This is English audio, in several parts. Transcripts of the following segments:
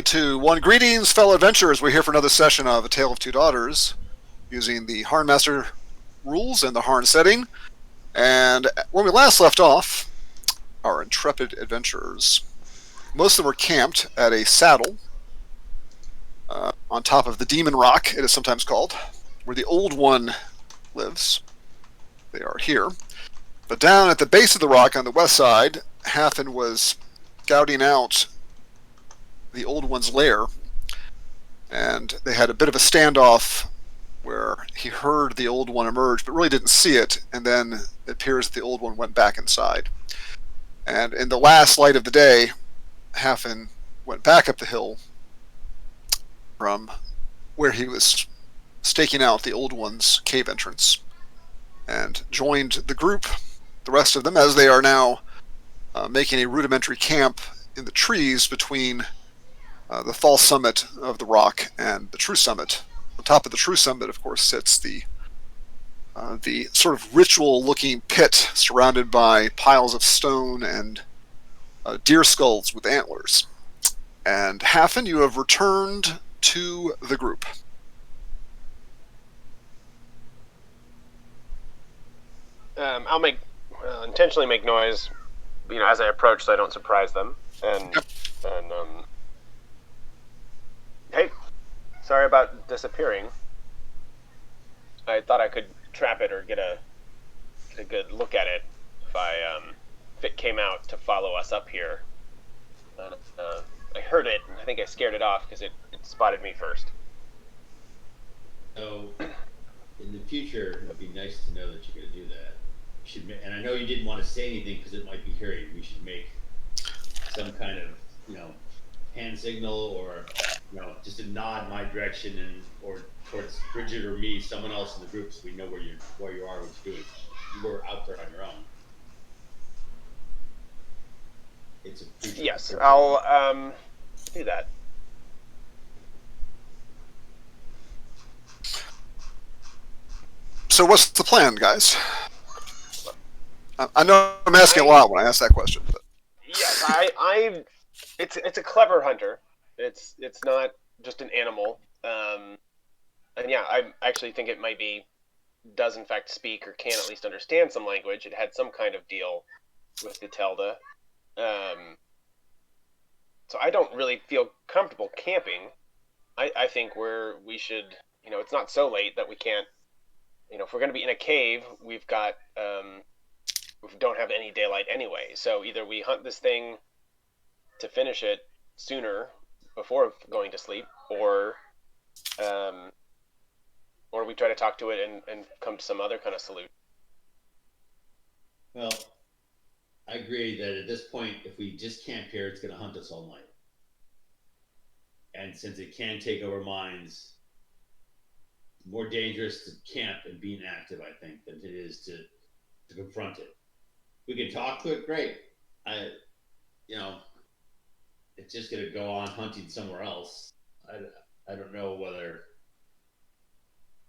to one. Greetings, fellow adventurers. We're here for another session of A Tale of Two Daughters using the Harnmaster rules and the Harn setting. And when we last left off, our intrepid adventurers, most of them were camped at a saddle on top of the Demon Rock, it is sometimes called, where the Old One lives. They are here. But down at the base of the rock on the west side, Hafen was scouting out the Old One's lair, and they had a bit of a standoff where he heard the Old One emerge, but really didn't see it, and then it appears that the Old One went back inside. And in the last light of the day, Hafen went back up the hill from where he was staking out the Old One's cave entrance, and joined the group, the rest of them, as they are now making a rudimentary camp in the trees between the false summit of the rock and the true summit. On top of the true summit, of course, sits the sort of ritual-looking pit surrounded by piles of stone and deer skulls with antlers. And Hafen, you have returned to the group. I'll intentionally make noise, as I approach, so I don't surprise them. And hey, sorry about disappearing. I thought I could trap it or get a good look at it if it came out to follow us up here. I heard it, and I think I scared it off because it spotted me first. So, in the future, it'd be nice to know that you're going to do that. And I know you didn't want to say anything because it might be hairy. We should make some kind of, hand signal or, just a nod my direction or towards Bridget or me, someone else in the group, so we know where you are, what you're doing. You were out there on your own. Yes, I'll do that. So what's the plan, guys? I know I'm asking a lot when I ask that question. But. Yes, it's a clever hunter. It's not just an animal. And yeah, I actually think it does in fact speak or can at least understand some language. It had some kind of deal with Gatilda. So I don't really feel comfortable camping. I think we should, it's not so late that we can't, if we're going to be in a cave, we don't have any daylight anyway. So either we hunt this thing to finish it sooner before going to sleep, or we try to talk to it and come to some other kind of solution. Well, I agree that at this point, if we just camp here, it's going to hunt us all night. And since it can take over minds, it's more dangerous to camp and be inactive, I think, than it is to confront it. We can talk to it, great. It's just going to go on hunting somewhere else. I don't know whether,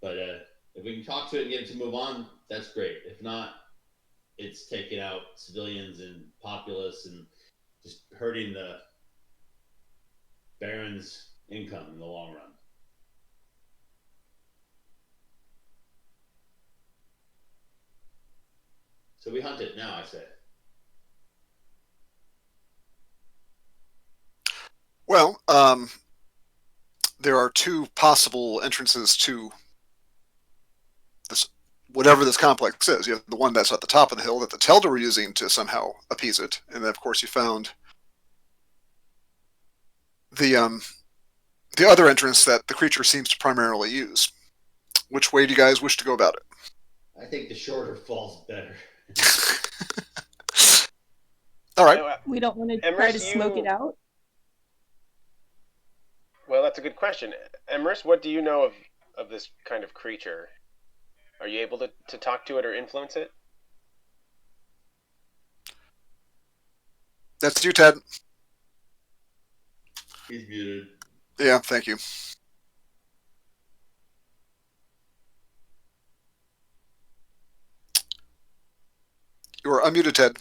but if we can talk to it and get it to move on, that's great. If not, it's taking out civilians and populace and just hurting the Baron's income in the long run. So we hunt it now, I say. Well, there are two possible entrances to this, whatever this complex is. You have the one that's at the top of the hill that the Telder were using to somehow appease it, and then of course you found the other entrance that the creature seems to primarily use. Which way do you guys wish to go about it? I think the shorter fall's better. All right. We don't want to try to smoke it out? Well, that's a good question. Emrys, what do you know of this kind of creature? Are you able to talk to it or influence it? That's you, Ted. He's muted. Yeah, thank you. You are unmuted, Ted.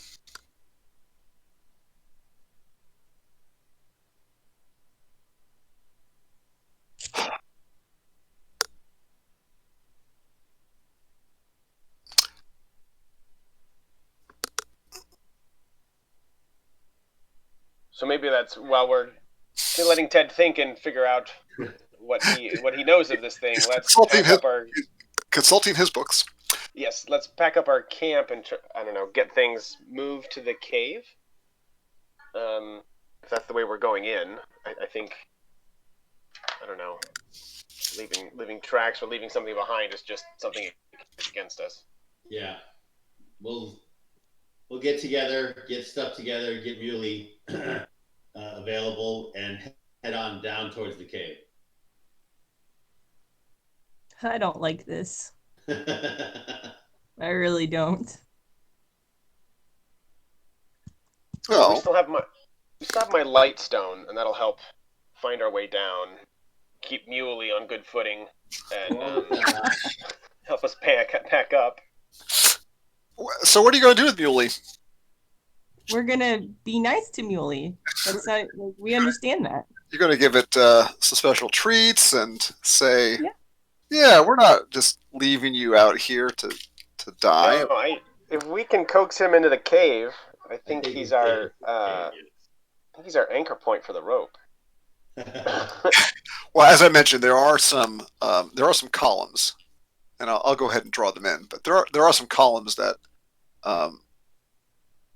So maybe that's while we're letting Ted think and figure out what he knows of this thing. Let's pack up our consulting his books. Yes, let's pack up our camp and I don't know, get things moved to the cave. If that's the way we're going in, I think I don't know. Leaving tracks or leaving something behind is just something against us. Yeah, we'll get together, get stuff together, get Muley available, and head on down towards the cave. I don't like this. I really don't. Well, we still have my light stone, and that'll help find our way down. Keep Muley on good footing, and help us pack up. So what are you going to do with Muley? We're gonna be nice to Muley. That's not. We understand that. You're going to give it some special treats and say, "Yeah, we're not just leaving you out here to die." No, if we can coax him into the cave, I think he's our anchor point for the rope. Well, as I mentioned, there are some columns, and I'll go ahead and draw them in. But there are some columns that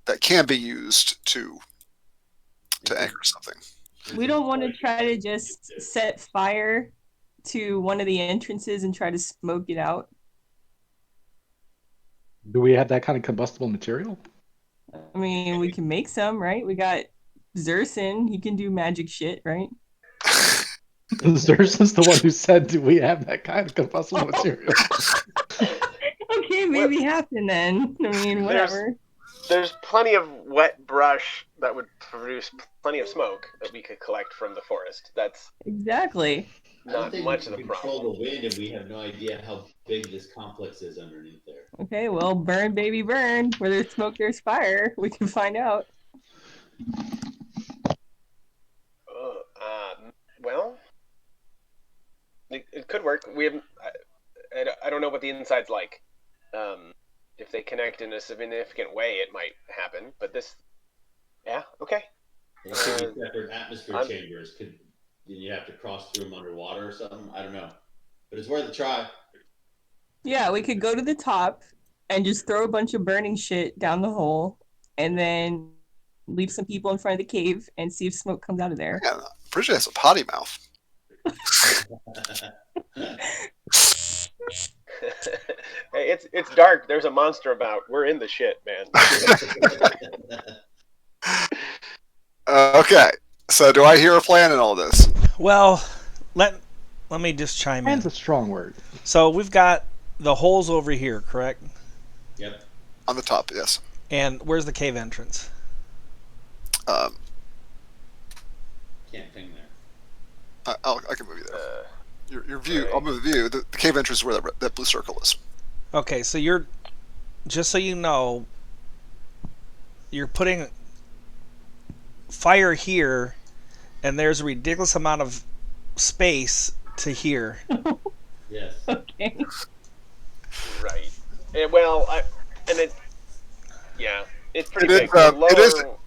that can be used to anchor something. We don't want to try to just set fire to one of the entrances and try to smoke it out. Do we have that kind of combustible material? I mean, we can make some, right? We got Zerson. He can do magic shit, right? Zerson's the one who said, do we have that kind of combustible material? Okay, maybe happen then. I mean, whatever. There's plenty of wet brush that would produce plenty of smoke that we could collect from the forest. That's exactly not much of the problem. Control the wind, and we have no idea how big this complex is underneath there. Okay, well, burn, baby, burn. Where there's smoke, there's fire. We can find out. Well, it could work. We have. I don't know what the inside's like. If they connect in a significant way, it might happen. But this, yeah, okay. There could be separate atmosphere chambers. Could you have to cross through them underwater or something? I don't know, but it's worth a try. Yeah, we could go to the top and just throw a bunch of burning shit down the hole, and then leave some people in front of the cave and see if smoke comes out of there. Yeah, I'm pretty sure it has a potty mouth. Hey, it's dark. There's a monster about. We're in the shit, man. Okay, so do I hear a plan in all this? Well, let me just chime in. Plan's a strong word. So we've got the holes over here, correct? Yep. On the top, yes. And where's the cave entrance? Can't ping there. I can move you there. Your view. Right. I'll move the view. The cave entrance is where that blue circle is. Okay, so just so you know, you're putting fire here, and there's a ridiculous amount of space to here. Yes. Okay. Right. It's pretty big.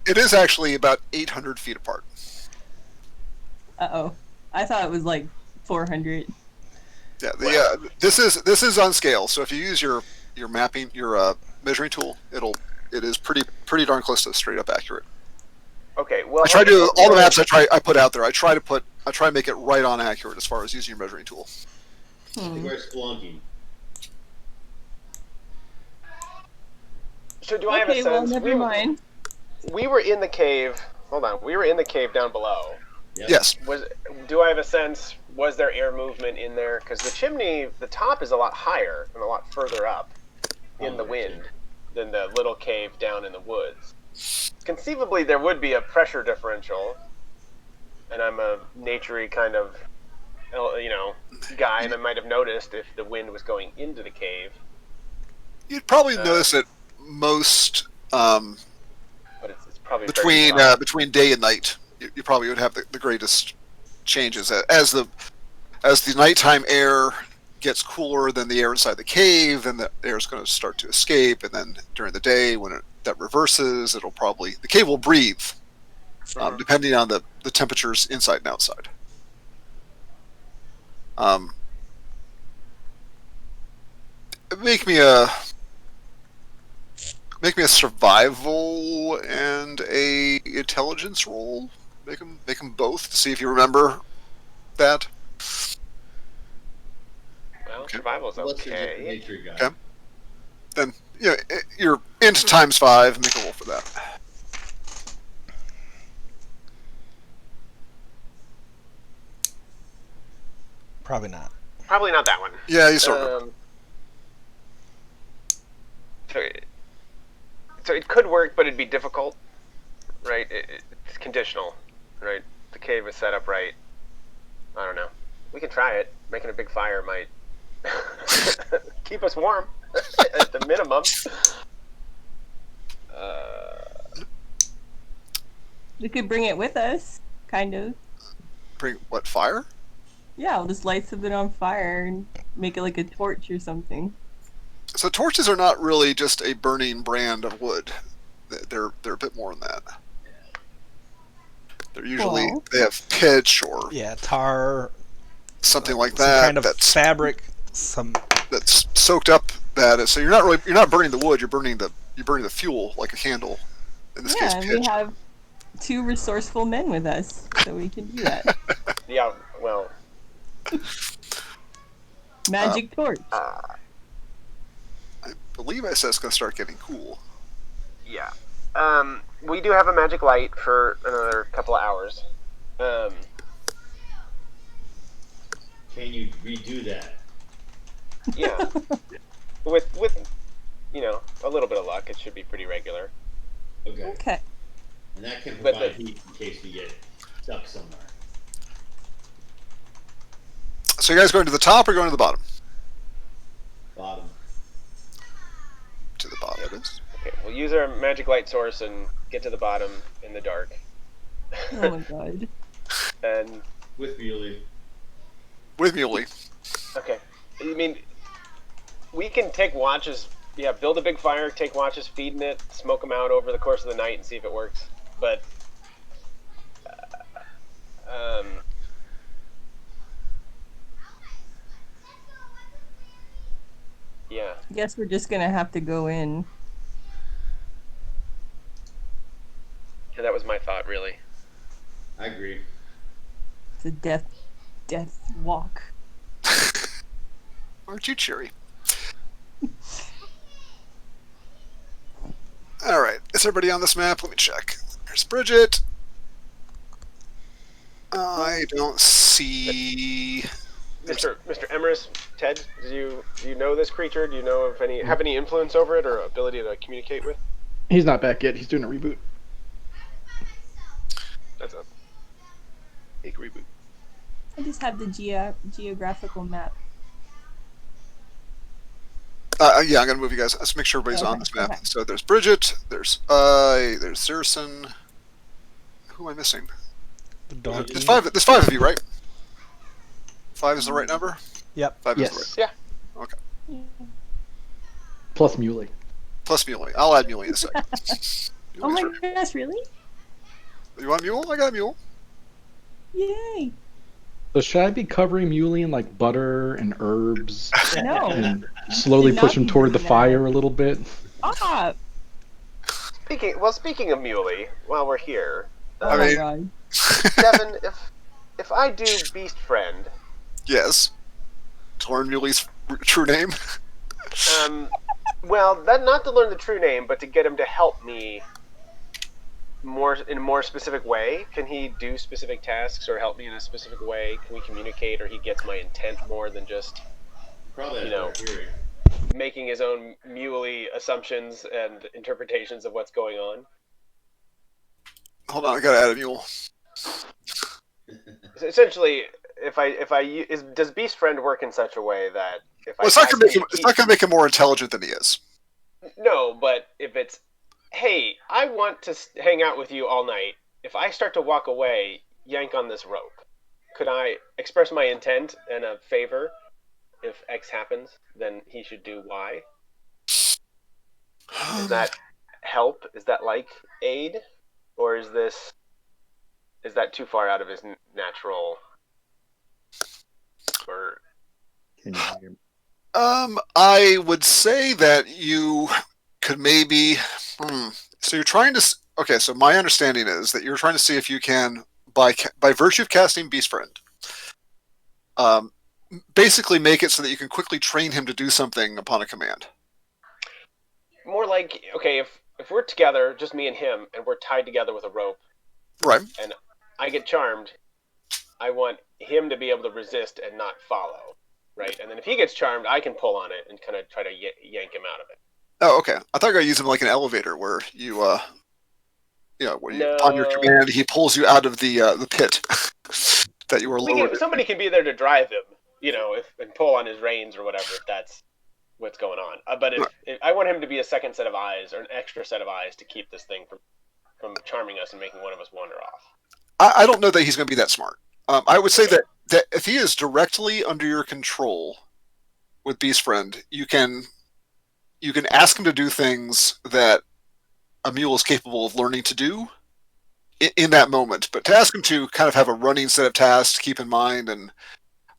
It is actually about 800 feet apart. Uh-oh. I thought it was like 400. Yeah, this is on scale. So if you use your mapping, your measuring tool, it is pretty darn close to straight up accurate. Okay, well, I try to all the maps I put out there. I try to make it right on accurate as far as using your measuring tool. We're spelunking. So do I have a sense? Well, never mind. We were in the cave. Hold on. We were in the cave down below. Yep. Yes. Do I have a sense? Was there air movement in there? Because the chimney, the top is a lot higher and a lot further up in the wind than the little cave down in the woods. Conceivably, there would be a pressure differential, and I'm a naturey kind of, guy, and I might have noticed if the wind was going into the cave. You'd probably notice it most but it's probably between day and night. You probably would have the greatest changes as the nighttime air gets cooler than the air inside the cave, then the air is going to start to escape, and then during the day when that reverses, the cave will breathe depending on the temperatures inside and outside. Make me a survival and a intelligence roll. Make them both to see if you remember that. Well, Okay. survival's Unless there's a okay. nature guy. Okay. Then you're into ×5. Make a roll for that. Probably not. Probably not that one. Yeah, you sort of. So it could work, but it'd be difficult, right? It's conditional, right? The cave is set up right. I don't know. We can try it. Making a big fire might keep us warm at the minimum. We could bring it with us, kind of. Bring what, fire? Yeah, we'll just light something on fire and make it like a torch or something. So torches are not really just a burning brand of wood. They're a bit more than that. They're usually Well. they have pitch or Yeah, tar, something like some that. kind of that's fabric, some. that's soaked up. So you're not burning the wood. You're burning the fuel like a candle. In this Yeah, case, and pitch. we have 2 resourceful men with us, so we can do that. Yeah, well, Magic torch. I believe I said it's going to start getting cool. yeah. We do have a magic light for another couple of hours. Can you redo that? Yeah. with a little bit of luck, it should be pretty regular. Okay. Okay. And that can But provide heat in case we get stuck somewhere. So you guys going to the top or going to the bottom? Bottom. To the bottom it is. Okay, we'll use our magic light source and get to the bottom in the dark. Oh my god. And With Muley. With Muley. okay, I mean, we can take watches. Yeah, build a big fire, take watches, feeding it, smoke them out over the course of the night, and see if it works. But yeah, I guess we're just gonna have to go in. that was my thought, really. I agree. It's a death walk. Aren't you cheery? All right. Is everybody on this map? Let me check. There's Bridget. I don't see. Mr. Emerus, Ted, do you know this creature? Do you know if have any influence over it or ability to communicate with? He's not back yet. He's doing a reboot. That's a Big reboot. I just have the geographical map. Yeah, I'm gonna move you guys. Let's make sure everybody's on Okay, this map. okay. So there's Bridget. There's Saracen. Who am I missing? The donkey. There's five. There's 5 of you, right? 5 is the right number. Yep. 5 Yes. is the right. Okay. Plus Muley. Plus Muley. I'll add Muley in a second. Oh Muley's my right. gosh, really? You want a mule? I got a mule. Yay! So should I be covering Muley in like butter and herbs No. and slowly Should push not him be toward the doing that. fire a little bit? Stop! Speaking of Muley, while we're here, Oh I my mean- god. Devin, if I do Beast Friend, Yes. To learn Muley's true name. well, that not to learn the true name, but to get him to help me in a more specific way. Can he do specific tasks or help me in a specific way? Can we communicate, or he gets my intent more than just Probably has You know. better hearing. making his own muley assumptions and interpretations of what's going on? Hold on, I gotta add a mule. So essentially, does Beast Friend work in such a way that if Well, it's I not gonna ask make him. him to It's not gonna make him more intelligent than he is. No, but if it's, hey, I want to hang out with you all night. If I start to walk away, yank on this rope. Could I express my intent and a favor? If X happens, then he should do Y. Is that help? Is that like aid? Or is this is that too far out of his natural? Or Can you hear me? I would say that you could maybe. So you're trying to. Okay, so my understanding is that you're trying to see if you can, by virtue of casting Beast Friend, basically make it so that you can quickly train him to do something upon a command. more like, okay, if we're together, just me and him, and we're tied together with a rope, Right. and I get charmed, I want him to be able to resist and not follow, right? And then if he gets charmed, I can pull on it and kind of try to yank him out of it. Oh, okay. I thought you were gonna use him like an elevator, where you, upon your No. command, he pulls you out of the pit that you were lowered in. Somebody can be there to drive him, and pull on his reins or whatever, if that's what's going on. But if I want him to be a second set of eyes or an extra set of eyes to keep this thing from charming us and making one of us wander off. I don't know that he's going to be that smart. I would say that if he is directly under your control with Beast Friend, you can ask him to do things that a mule is capable of learning to do in that moment. But to ask him to kind of have a running set of tasks to keep in mind, and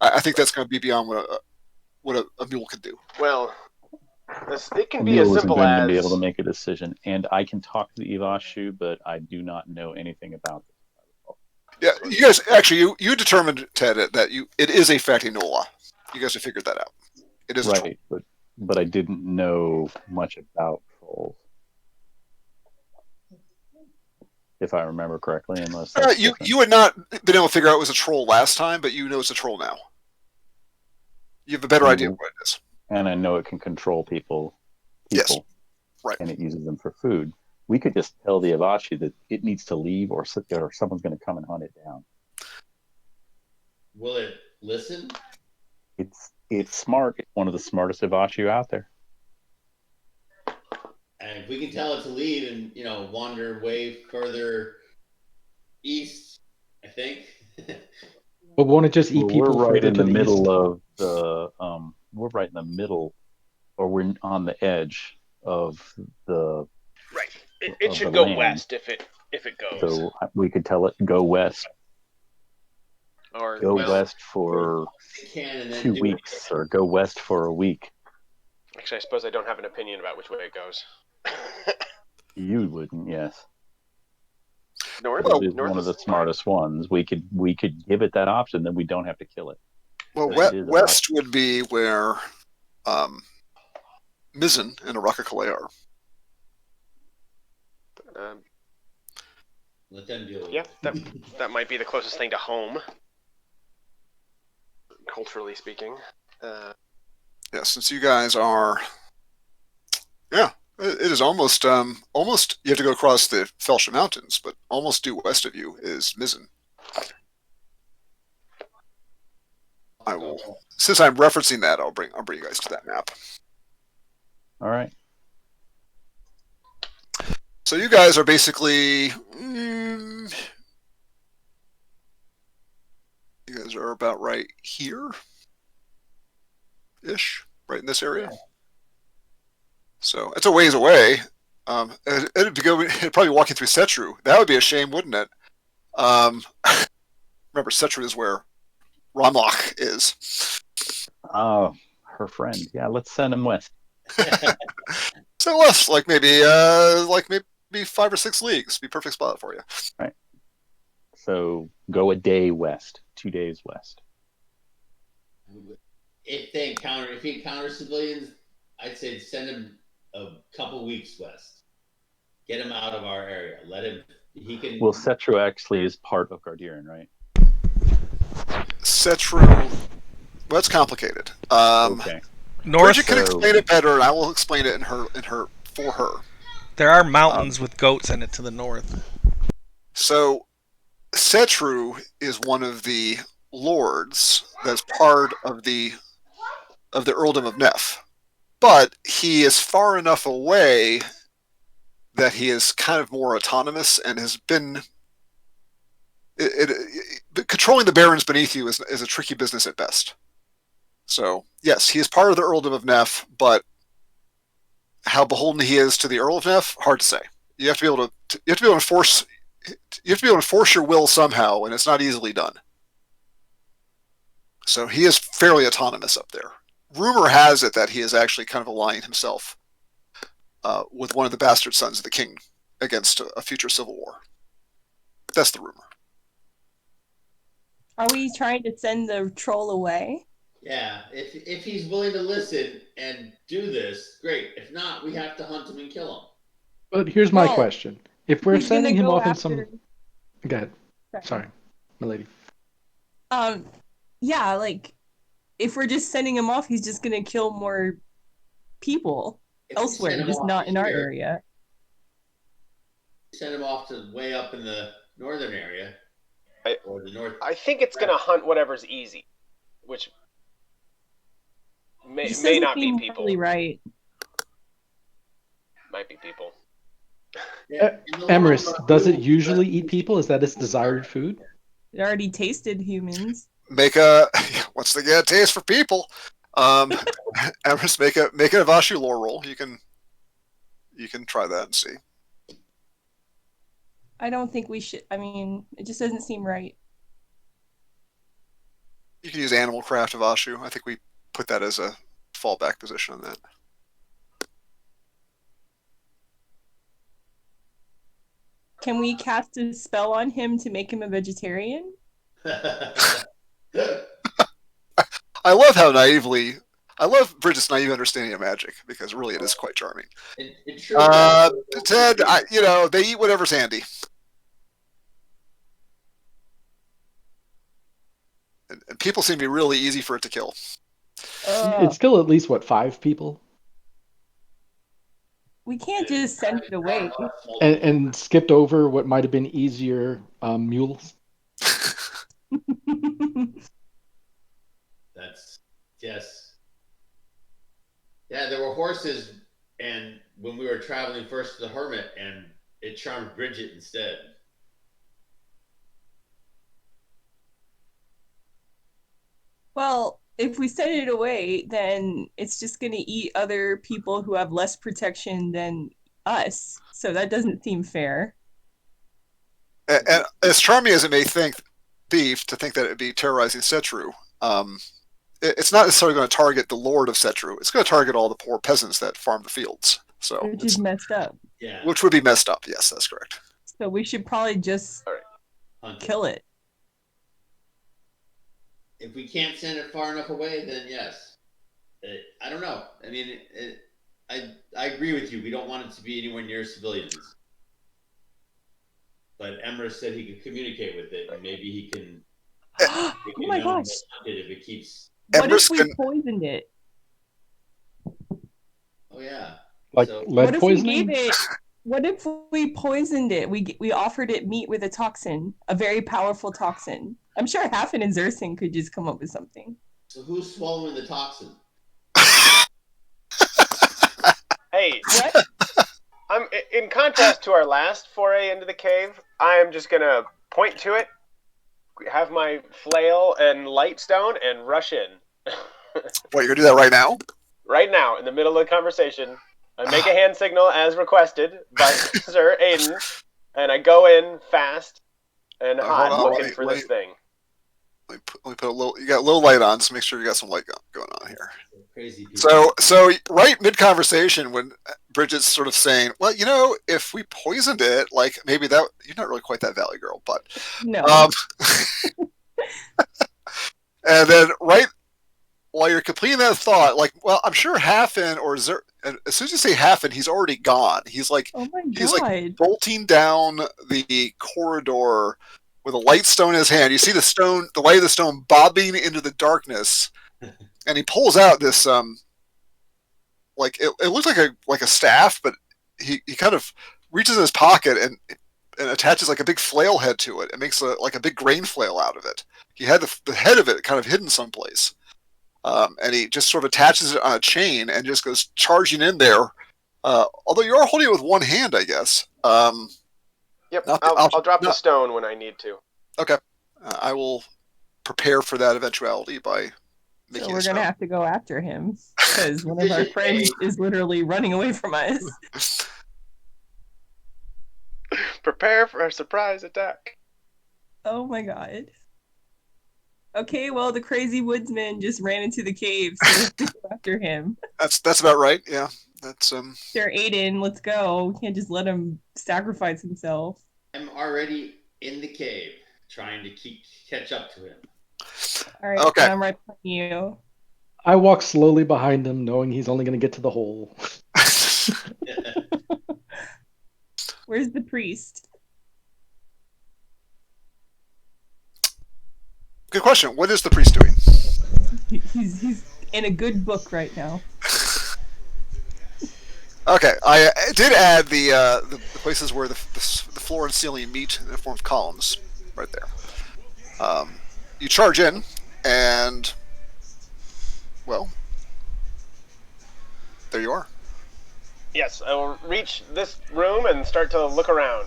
I think that's going to be beyond what a mule can do. Well, it can A be as mule isn't simple going as to be able to make a decision, and I can talk to the Ivashu, but I do not know anything about this. Yeah, you guys actually you determined, Ted, that it is a fatty Nola. You guys have figured that out. It is right, but I didn't know much about trolls, if I remember correctly. Unless that's you had not been able to figure out it was a troll last time, but you know it's a troll now. You have a better idea of what it is. And I know it can control people. Yes, right. And it uses them for food. We could just tell the Avashi that it needs to leave, or someone's going to come and hunt it down. Will it listen? It's smart. It's one of the smartest Avashi out there. And if we can tell it to leave and wander way further east, I think. But won't it just eat people We're right further in to the the middle east? of the. We're right in the middle, or we're on the edge of the. right. It of should the go land. west if it goes. So we could tell it go west. Or Go west for 2 weeks, or go west for a week. Actually, I suppose I don't have an opinion about which way it goes. You wouldn't, yes. North. It is one of the smartest ones. We could give it that option, then we don't have to kill it. Well, west would be where Mizzen and Arakakale are. Let them deal with Yeah, it. that might be the closest thing to home, culturally speaking. Yeah, since you guys are, it is almost you have to go across the Felsha Mountains, but almost due west of you is Mizzen. I will, since I'm referencing that, I'll bring you guys to that map. All right. So you guys are basically, you guys are about right here, ish, right in this area. So it's a ways away. It'd probably walking through Setru. That would be a shame, wouldn't it? Remember, Setru is where Ramlach is. Oh, her friend. Yeah, let's send him west. So west, like maybe 5 or 6 leagues, be a perfect spot for you. Right. So go a day west, 2 days west. If he encounters civilians, I'd say send him a couple weeks west. Get him out of our area. He can. Well, Setru actually is part of Gardiran, right? Setru, that's complicated. Okay. Bridget can North, explain it better, and I will explain it for her. there are mountains with goats in it to the north. So, Setru is one of the lords that's part of the earldom of Neff, but he is far enough away that he is kind of more autonomous and has been. Controlling the barons beneath you is a tricky business at best. So, yes, he is part of the earldom of Neff, but how beholden he is to the Earl of Neff, hard to say. You have to be able to enforce. you have to be able to force your will somehow, and it's not easily done. So he is fairly autonomous up there. Rumor has it that he is actually kind of aligning himself with one of the bastard sons of the king against a future civil war. That's the rumor. Are we trying to send the troll away? Yeah, if he's willing to listen and do this, great. If not, we have to hunt him and kill him. But here's my Well, question: if we're He's gonna sending him go off in after. some, go ahead. Sorry, my lady. Yeah, like if we're just sending him off, he's just gonna kill more people If we elsewhere, send him just off not to in our here, area. send him off to way up in the northern area, or the north. I think it's gonna hunt whatever's easy, which may This may doesn't not be seem people. really right. Might be people. Yeah, in the long Emerus, run, does we it will- usually eat people? Is that its desired food? It already tasted humans. Make a once they get a taste for people. Emrys, make an Avashu lore roll. You can try that and see. I don't think we should. I mean, it just doesn't seem right. You can use Animal Craft Avashu. I think we put that as a fallback position on that. Can we cast a spell on him to make him a vegetarian? I love how naively. I love Bridget's naive understanding of magic because really it is quite charming. in true Avashu, Ted, they eat whatever's handy. And people seem to be really easy for it to kill. It's still at least what, 5 people, We can't just send it away. and skipped over what might have been easier mules. That's yes. Yeah, there were horses, and when we were traveling first to the hermit, and it charmed Bridget instead. Well, if we send it away, then it's just going to eat other people who have less protection than us. So that doesn't seem fair. And as charming as it may be to think that it'd be terrorizing Setru, it's not necessarily going to target the Lord of Setru. It's going to target all the poor peasants that farm the fields. So, Which is messed up. Yeah, which would be messed up. Yes, that's correct. So we should probably just hunt it. kill it. If we can't send it far enough away, then yes. I don't know. I mean, I agree with you. We don't want it to be anywhere near civilians. But Emrys said he could communicate with it, and maybe he can. Oh my gosh! If it keeps. What if Emrys we can- poisoned it? Oh yeah. Like So- lead What if poisoning? we gave it? What if we poisoned it? We offered it meat with a toxin, a very powerful toxin. I'm sure Hafen and Zersing could just come up with something. So who's swallowing the toxin? Hey, What? I'm in contrast to our last foray into the cave. I am just gonna point to it, have my flail and light stone, and rush in. What, you're going to do that right now? Right now, in the middle of the conversation, I make a hand signal as requested by Sir Aiden, and I go in fast and hot hold on, looking for this thing. Let me put a little. You got a little light on, so make sure you got some light going on here. Crazy people. So right mid conversation when Bridget's sort of saying, "Well, if we poisoned it, like maybe that you're not really quite that valley girl, but No. and then right while you're completing that thought, like, well, I'm sure Hafen and as soon as you say Hafen, he's already gone. He's like Oh my he's god. like bolting down the corridor with a light stone in his hand. You see the light of the stone bobbing into the darkness, and he pulls out this like it looks like a staff, but he kind of reaches in his pocket and attaches like a big flail head to it. It makes like a big grain flail out of it. He had the head of it kind of hidden someplace, and he just sort of attaches it on a chain and just goes charging in there. Although you are holding it with one hand, I guess. Yep, Not- I'll drop the not- stone when I need to. Okay, I will prepare for that eventuality by making So we're a gonna stone. have to go after him because one of our friends is literally running away from us. Prepare for a surprise attack. Oh my god. Okay, well, the crazy woodsman just ran into the cave, so we have to go after him. That's about right. Yeah, that's Sir Aiden, let's go. We can't just let him sacrifice himself. I'm already in the cave, trying to catch up to him. All right, Okay. I'm right behind you. I walk slowly behind him, knowing he's only going to get to the hole. Where's the priest? Good question. What is the priest doing? He's in a good book right now. Okay, I did add the places where the floor and ceiling meet in the form of columns, right there. You charge in, and well, there you are. Yes, I will reach this room and start to look around,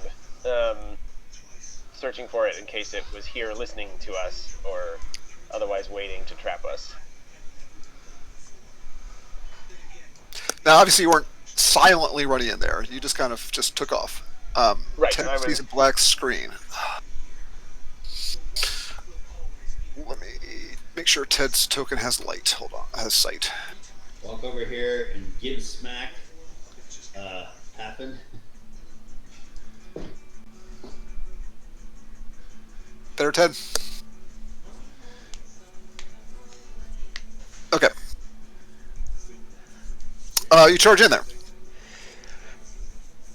searching for it in case it was here listening to us or otherwise waiting to trap us. Now, obviously, you weren't silently running in there. You just kind of just took off. Right, Ted I was- sees a black screen. Let me make sure Ted's token has light. Hold on, has sight. Walk over here and give smack. Happen. There, Ted. Okay. You charge in there.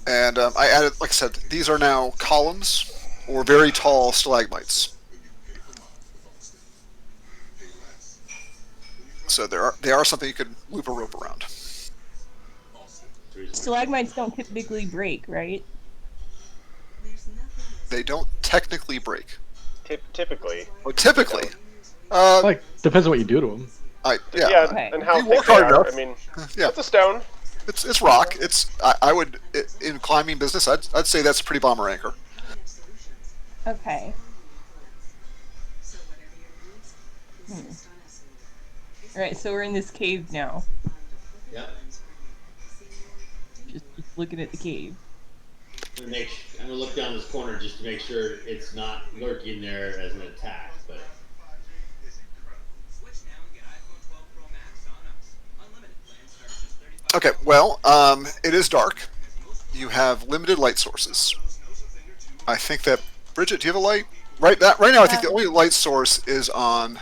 And I added, like I said, these are now columns or very tall stalagmites. So they are something you could loop a rope around. Stalagmites don't typically break, right? They don't technically break. Typically. Oh, typically. Like, depends on what you do to him. Yeah, Okay. and how You thick work they hard are. enough. I mean, Yeah, it's a stone. it's rock. I would in climbing business. I'd say that's a pretty bomber anchor. Okay. All right, so we're in this cave now. Yep. Just looking at the cave. I'm gonna look down this corner just to make sure it's not lurking there as an attack, but Okay, well, it is dark. You have limited light sources. I think that Bridget, do you have a light? Right now, I think the only light source is on.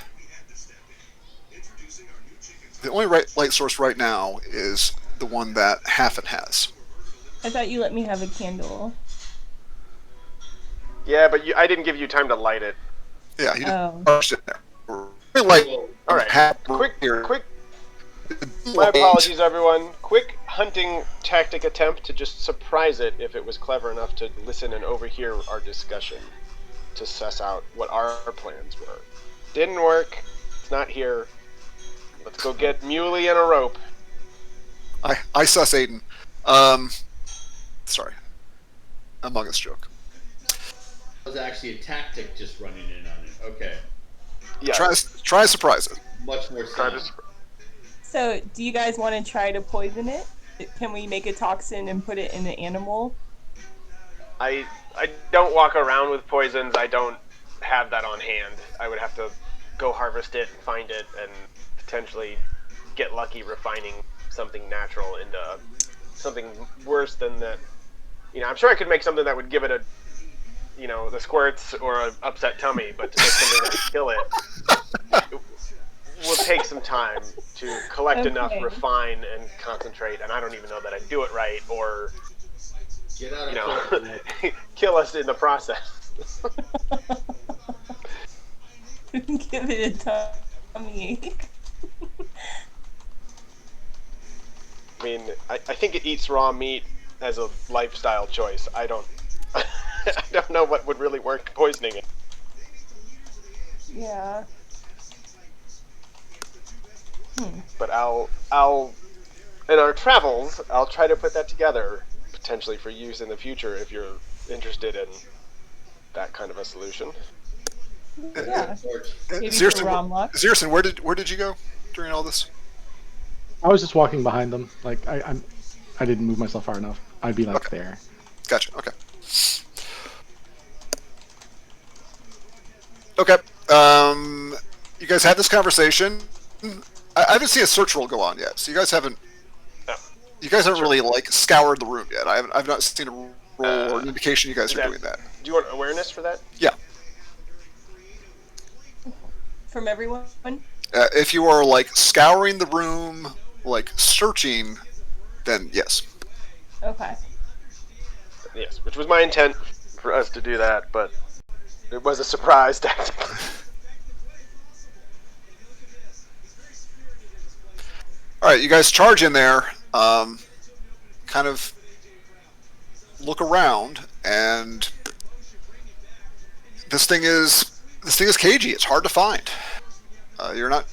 The only light source right now is the one that Haffen has. I thought you let me have a candle. Yeah, but I didn't give you time to light it. Yeah, he Oh. just it there. Light. All right. Quick. My apologies, everyone. Quick hunting tactic attempt to just surprise it if it was clever enough to listen and overhear our discussion to suss out what our plans were. Didn't work. It's not here. Let's go get Muley and a rope. I suss Aiden. Sorry. Among Us joke. it was actually a tactic just running in on it. Okay. Yeah. Try to surprise it. Much more Try sound. to- So, do you guys want to try to poison it? Can we make a toxin and put it in the animal? I don't walk around with poisons. I don't have that on hand. I would have to go harvest it and find it and potentially get lucky refining something natural into something worse than that. You know, I'm sure I could make something that would give it a, you know, the squirts or an upset tummy, but to make something that would kill it will take some time to collect enough, Okay. refine, and concentrate, and I don't even know that I'd do it right or, Get out you of know, kill us in the process. Give it a tummy ache. I mean, I think it eats raw meat as a lifestyle choice. I don't I don't know what would really work poisoning it. Yeah. But I'll in our travels, I'll try to put that together potentially for use in the future if you're interested in that kind of a solution. Yeah. Maybe for Zerson, Romlock. Zerson, where did you go during all this? I was just walking behind them. Like I didn't move myself far enough. I'd be like Okay. there. Gotcha. Okay. Okay. You guys had this conversation. I haven't seen a search roll go on yet, so you guys haven't. Oh, You guys haven't sure. really like scoured the room yet. I've not seen a roll or an indication you guys Is are that- doing that. Do you want awareness for that? Yeah. From everyone? If you are like scouring the room, like searching, then yes. Okay. Yes, which was my intent for us to do that, but it was a surprise tactic. All right, you guys charge in there, kind of look around, and this thing is cagey. It's hard to find. You're not.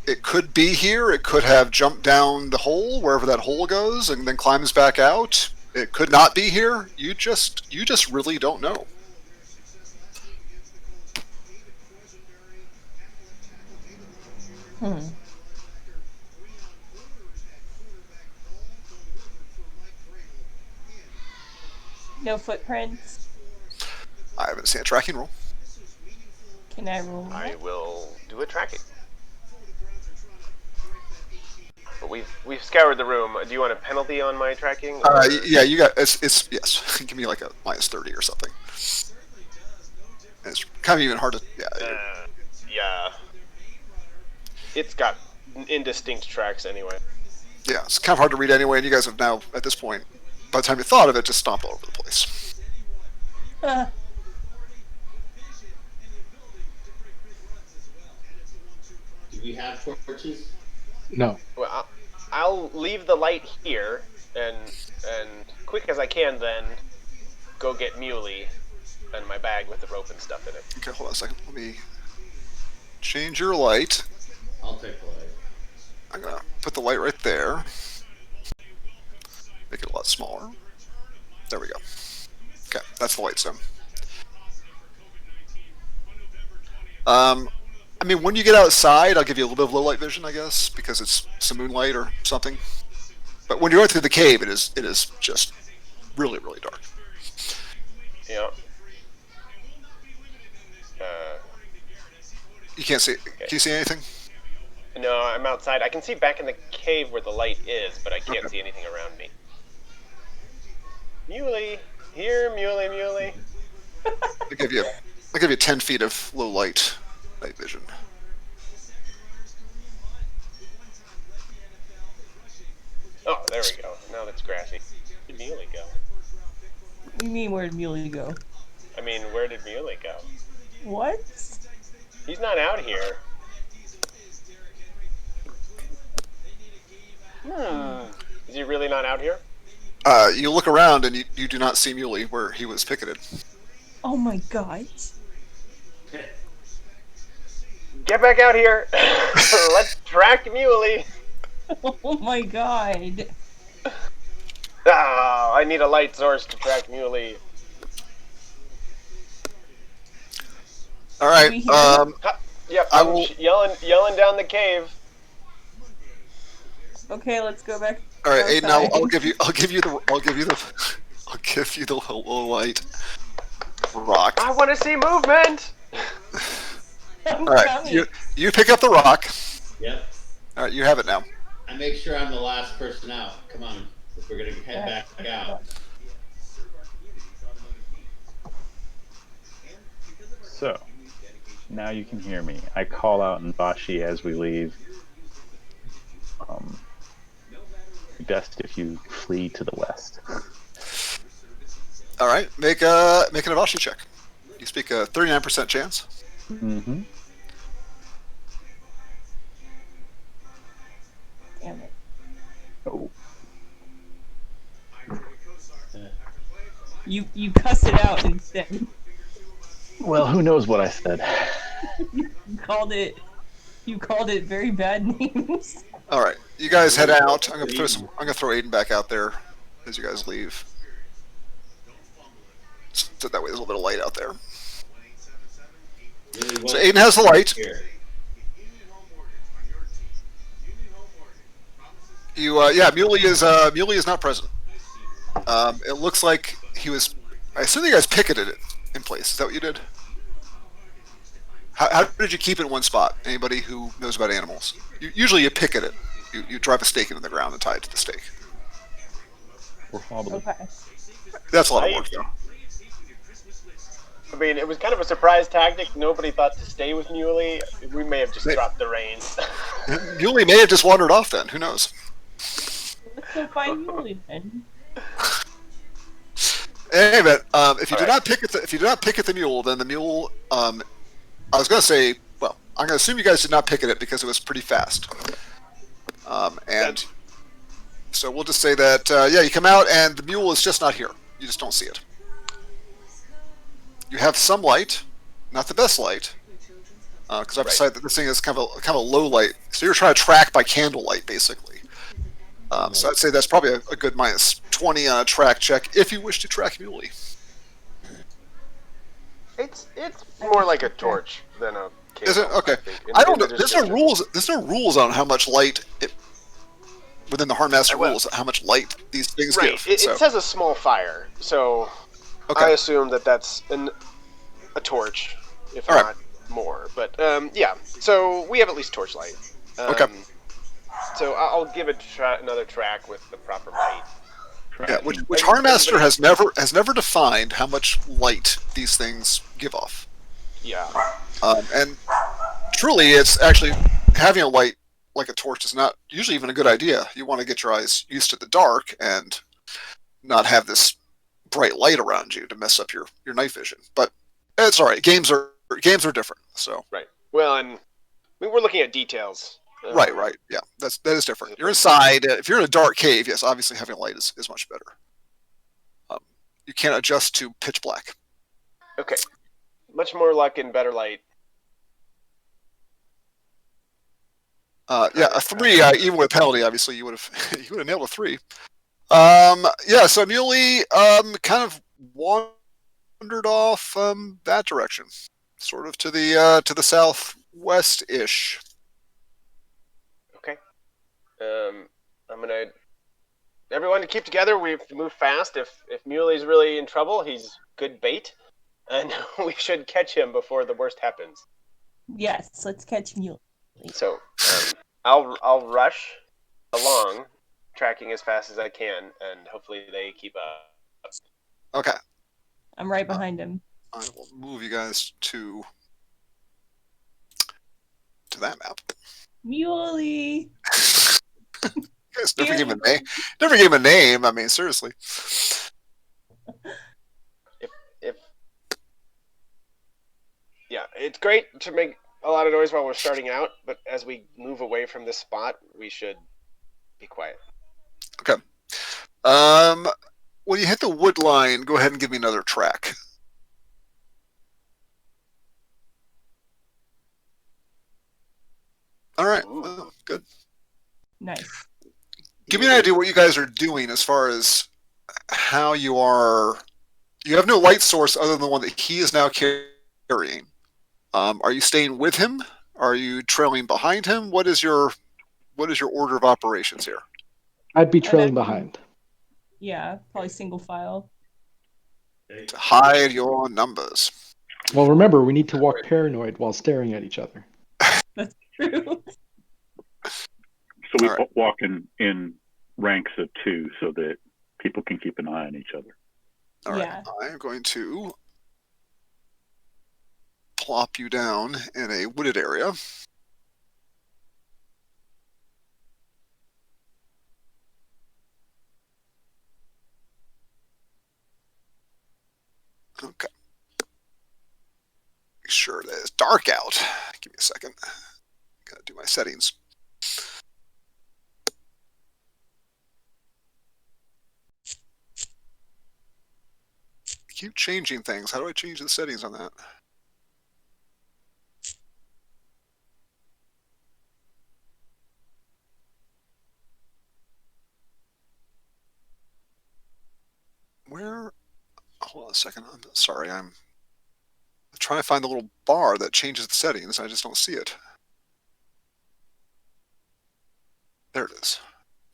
It could be here. It could have jumped down the hole wherever that hole goes and then climbs back out. It could not be here. You just really don't know. Hmm. No footprints. I haven't seen a tracking roll. Can I roll? I will do a tracking. But we've scoured the room. Do you want a penalty on my tracking? Yeah, you got it's yes. Give me like a -30 or something. And it's kind of even hard to Yeah. It's got indistinct tracks anyway. yeah. It's kind of hard to read anyway. And you guys have now at this point, by the time you thought of it, just stomped all over the place. Do we have torches? No. Well, I'll leave the light here and quick as I can then go get Muley and my bag with the rope and stuff in it. Okay, hold on a second. Let me change your light. I'll take the light. I'm gonna put the light right there. Make it a lot smaller. There we go. Okay, that's the light zone. I mean, when you get outside, I'll give you a little bit of low light vision, I guess, because it's some moonlight or something. But when you're going through the cave, it is just really, really dark. Yeah. You can't see. Can you see anything? No, I'm outside. I can see back in the cave where the light is, but I can't see anything around me. Muley! Here, Muley, Muley! I'll give you 10 feet of low light vision. Oh, there we go. Now it's grassy. Where did Muley go? What do you mean, where'd Muley go? I mean, where did Muley go? What? He's not out here. Is he really not out here? You look around and you do not see Muley where he was picketed. Oh my god. Get back out here! Let's track Muley! Oh my god. Ah, I need a light source to track Muley. All right. we hear him? Yep, I I'm will- yelling down the cave. Okay, let's go back. All right, Aiden. I'll outside. give you the low light rock. I want to see movement! I'm All right, coming. you pick up the rock. Yep. All right, you have it now. I make sure I'm the last person out. Come on, if we're gonna head back out. So, now you can hear me. I call out Nbashi as we leave. Best if you flee to the west. All right, make an Avashi check. You speak a 39% chance. Mm-hmm. Damn it. Oh. You cuss it out instead. Well, who knows what I said? You called it very bad names. All right, you guys head out. I'm gonna throw Aiden back out there as you guys leave. So that way there's a little bit of light out there. Really, So Aiden has the light. Here. Muley is not present. It looks like he was. I assume you guys picketed it in place. Is that what you did? How did you keep it in one spot? Anybody who knows about animals? Usually you pick at it. You drive a stake into the ground and tie it to the stake. Or hobble. Okay. That's a lot of work, though. I mean, it was kind of a surprise tactic. Nobody thought to stay with Muley. We may have just May- dropped the reins. Muley may have just wandered off then. Who knows? Let's go find Muley then. Anyway, if you All do not pick at the mule, then the mule. I was going to say, well, I'm going to assume you guys did not pick at it because it was pretty fast. And so we'll just say that you come out and the mule is just not here. You just don't see it. You have some light, not the best light, because I've decided that this thing is kind of a low light. So you're trying to track by candlelight, basically. So I'd say that's probably a good minus 20 on a track check if you wish to track Muley. It's more like a torch than a candle. Is it? Okay. I think, I don't know. in the There's no description. rules. There's no rules on how much light within the Harnmaster Well, rules. How much light these things Right. give. It So, says a small fire, so I okay. assume that's a torch, if All right. not more. But yeah, so we have at least torchlight. Okay. So I'll give it another track with the proper light. Yeah, which Harnmaster has never defined how much light these things give off. Yeah. And truly, it's actually having a light like a torch is not usually even a good idea. You want to get your eyes used to the dark and not have this bright light around you to mess up your night vision. But it's all right. Games are different. So Right. Well, and we're looking at details. right. Yeah, that is different. You're inside. If you're in a dark cave, yes, obviously having light is much better. You can't adjust to pitch black. Okay. Much more luck and better light. Yeah, a 3, even with penalty, obviously you would have nailed a 3. Yeah, so Muley kind of wandered off that direction, sort of to the southwest ish. Okay. I'm gonna. Everyone to keep together. We have to move fast. If Muley's really in trouble, he's good bait, and we should catch him before the worst happens. Yes, let's catch Muley. So I'll rush along, tracking as fast as I can, and hopefully they keep up. Okay, I'm right behind him. I will move you guys to that map. Muley. You guys never gave him a name. Never gave him a name. I mean, seriously. If yeah, it's great to make a lot of noise while we're starting out, but as we move away from this spot, we should be quiet. Okay. When you hit the wood line, go ahead and give me another track. All right. Well, good. Nice. Give me an idea what you guys are doing as far as how you are. You have no light source other than the one that he is now carrying. Are you staying with him? Are you trailing behind him? What is your order of operations here? I'd be trailing behind. Yeah, probably single file. To hide your numbers. Well, remember, we need to walk paranoid while staring at each other. That's true. So we All right. walk in ranks of 2 so that people can keep an eye on each other. All right. Yeah. I am going to plop you down in a wooded area. Okay. Make sure that it's dark out. Give me a second. Gotta do my settings. I keep changing things. How do I change the settings on that? Where? Hold on a second. I'm sorry. I'm trying to find the little bar that changes the settings. I just don't see it. There it is.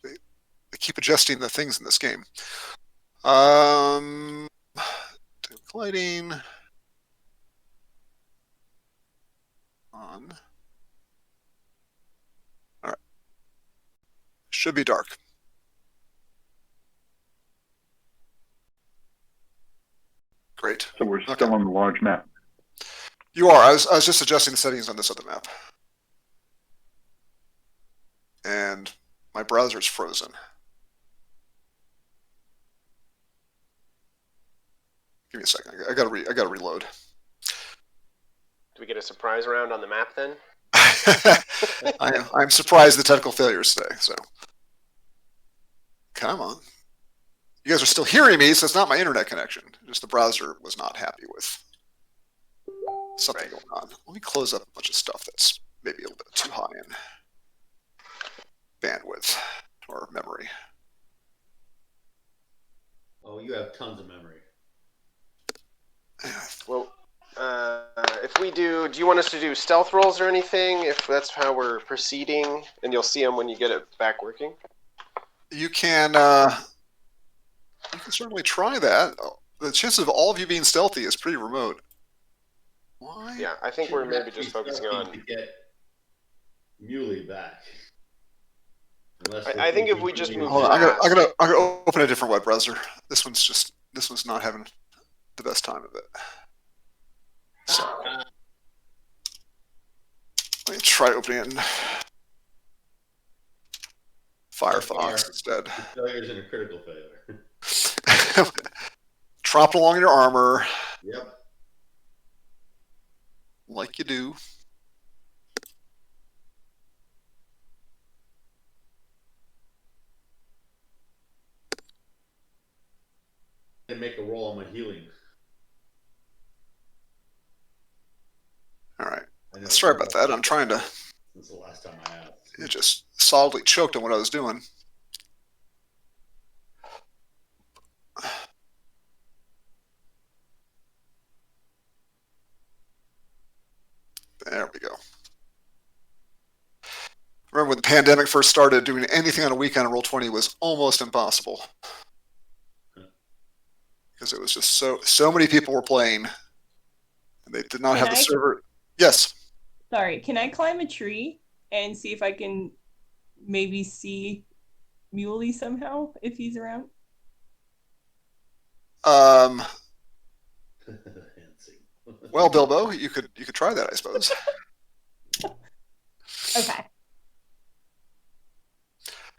They keep adjusting the things in this game. Lighting. on. All right. Should be dark. Great. So we're still on the large map. You are. I was just adjusting the settings on this other map. And my browser's frozen. Give me a second. I gotta reload. Do we get a surprise round on the map then? I'm surprised at the technical failures today. So, come on. You guys are still hearing me, so it's not my internet connection. Just the browser was not happy with something going on. Let me close up a bunch of stuff that's maybe a little bit too high in bandwidth or memory. Oh, you have tons of memory. Well, if we do you want us to do stealth rolls or anything? If that's how we're proceeding, and you'll see them when you get it back working. You can certainly try that. The chances of all of you being stealthy is pretty remote. Why? Yeah, I think we're maybe just focusing on. To get Muley back. I think if we just move Hold on, fast. I'm gonna open a different web browser. This one's not having the best time of it. So let me try opening it in Firefox instead. Failure is a critical failure. Tromp along in your armor. Yep. Like you do. And make a roll on my healing. All right. Sorry about that. I'm trying to. Since the last time I asked. It just solidly choked on what I was doing. There we go. Remember when the pandemic first started, doing anything on a weekend on Roll20 was almost impossible. Because it was just so many people were playing. And they did not have the server. Yes. Sorry, can I climb a tree and see if I can maybe see Muley somehow if he's around? Well, Bilbo, you could try that, I suppose. Okay.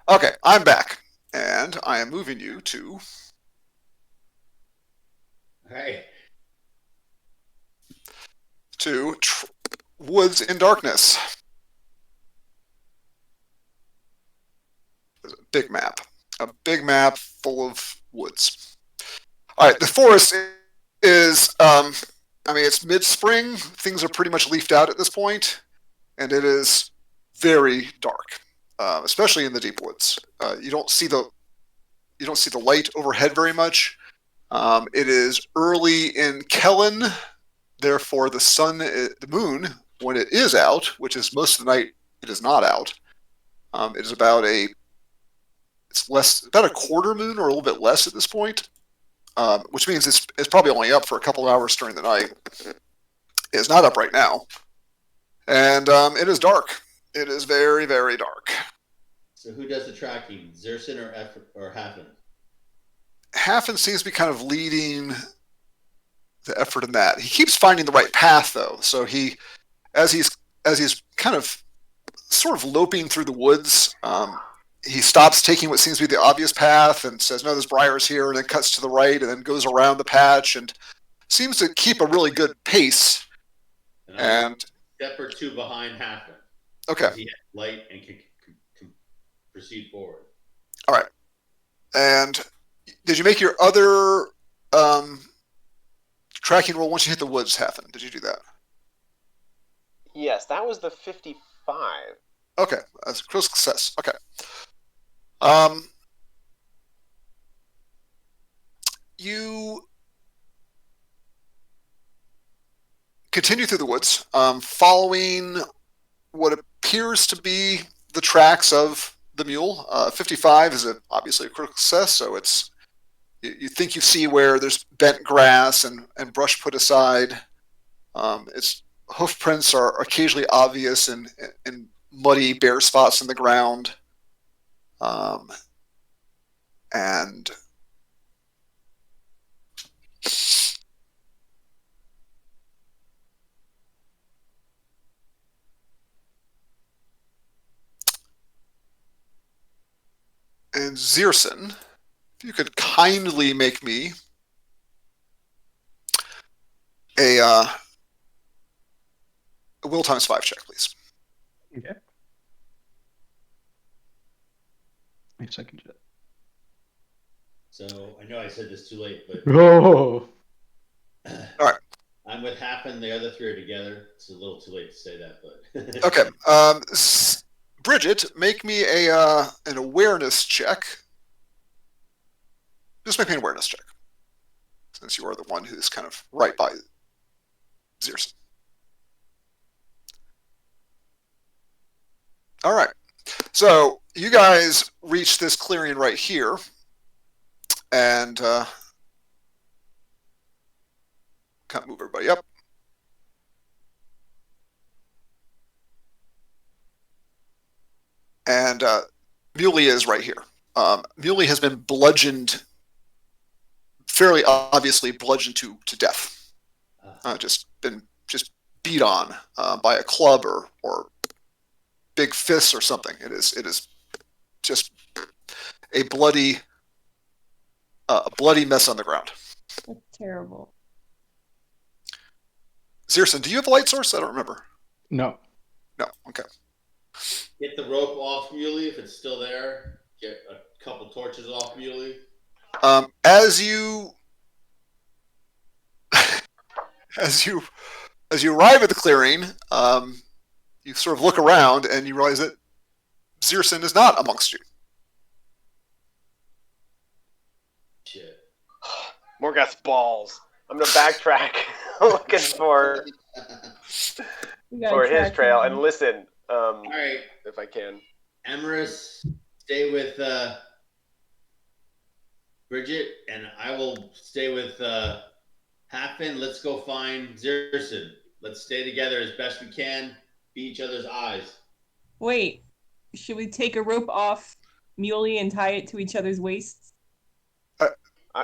Okay, I'm back, and I am moving you to. Hey. To Woods in Darkness. There's a big map full of woods. All right, the forest is, it's mid-spring. Things are pretty much leafed out at this point, and it is very dark, especially in the deep woods. You don't see the light overhead very much. It is early in Kellen. Therefore, the moon, when it is out, which is most of the night, it is not out. It is about a quarter moon or a little bit less at this point, which means it's probably only up for a couple of hours during the night. It's not up right now, and it is dark. It is very, very dark. So who does the tracking, Zerson or Hafen? Hafen seems to be kind of leading the effort in that. He keeps finding the right path though. So as he's kind of sort of loping through the woods, he stops taking what seems to be the obvious path and says, no, there's briars here, and then cuts to the right and then goes around the patch and seems to keep a really good pace. And step or two behind Hafen. Okay. He has light and can proceed forward. All right. And did you make your other tracking roll once you hit the woods, Hafen? Did you do that? Yes, that was the 55. Okay, that's a critical success. Okay. You continue through the woods, following what appears to be the tracks of the mule. 55 is obviously a critical success, so you think you see where there's bent grass and brush put aside. It's hoof prints are occasionally obvious in muddy, bare spots in the ground. And Zearson, if you could kindly make me a will times 5 check, please. Okay. Wait a second. So I know I said this too late, but Oh. All right. I'm with Happen. The other three are together. It's a little too late to say that, but Okay. Bridget, make me an awareness check. Just make me an awareness check, since you are the one who's kind of right by Zearson. All right. So you guys reach this clearing right here, and can't move everybody up. And Muley is right here. Muley has been bludgeoned, fairly obviously bludgeoned to death. Just beat on by a club or big fists or something. It is just a bloody mess on the ground. That's terrible. Zearson, do you have a light source? I don't remember. No. No. Okay. get the rope off Muley if it's still there. Get a couple torches off Muley. As you arrive at the clearing, you sort of look around and you realize that Zearson is not amongst you. Shit. Morgoth's balls. I'm gonna backtrack, looking for his trail and listen. All right, if I can. Emerus, stay with Bridget, and I will stay with Hafen. Let's go find Zearson. Let's stay together as best we can. Be each other's eyes. Wait, should we take a rope off Muley and tie it to each other's waists?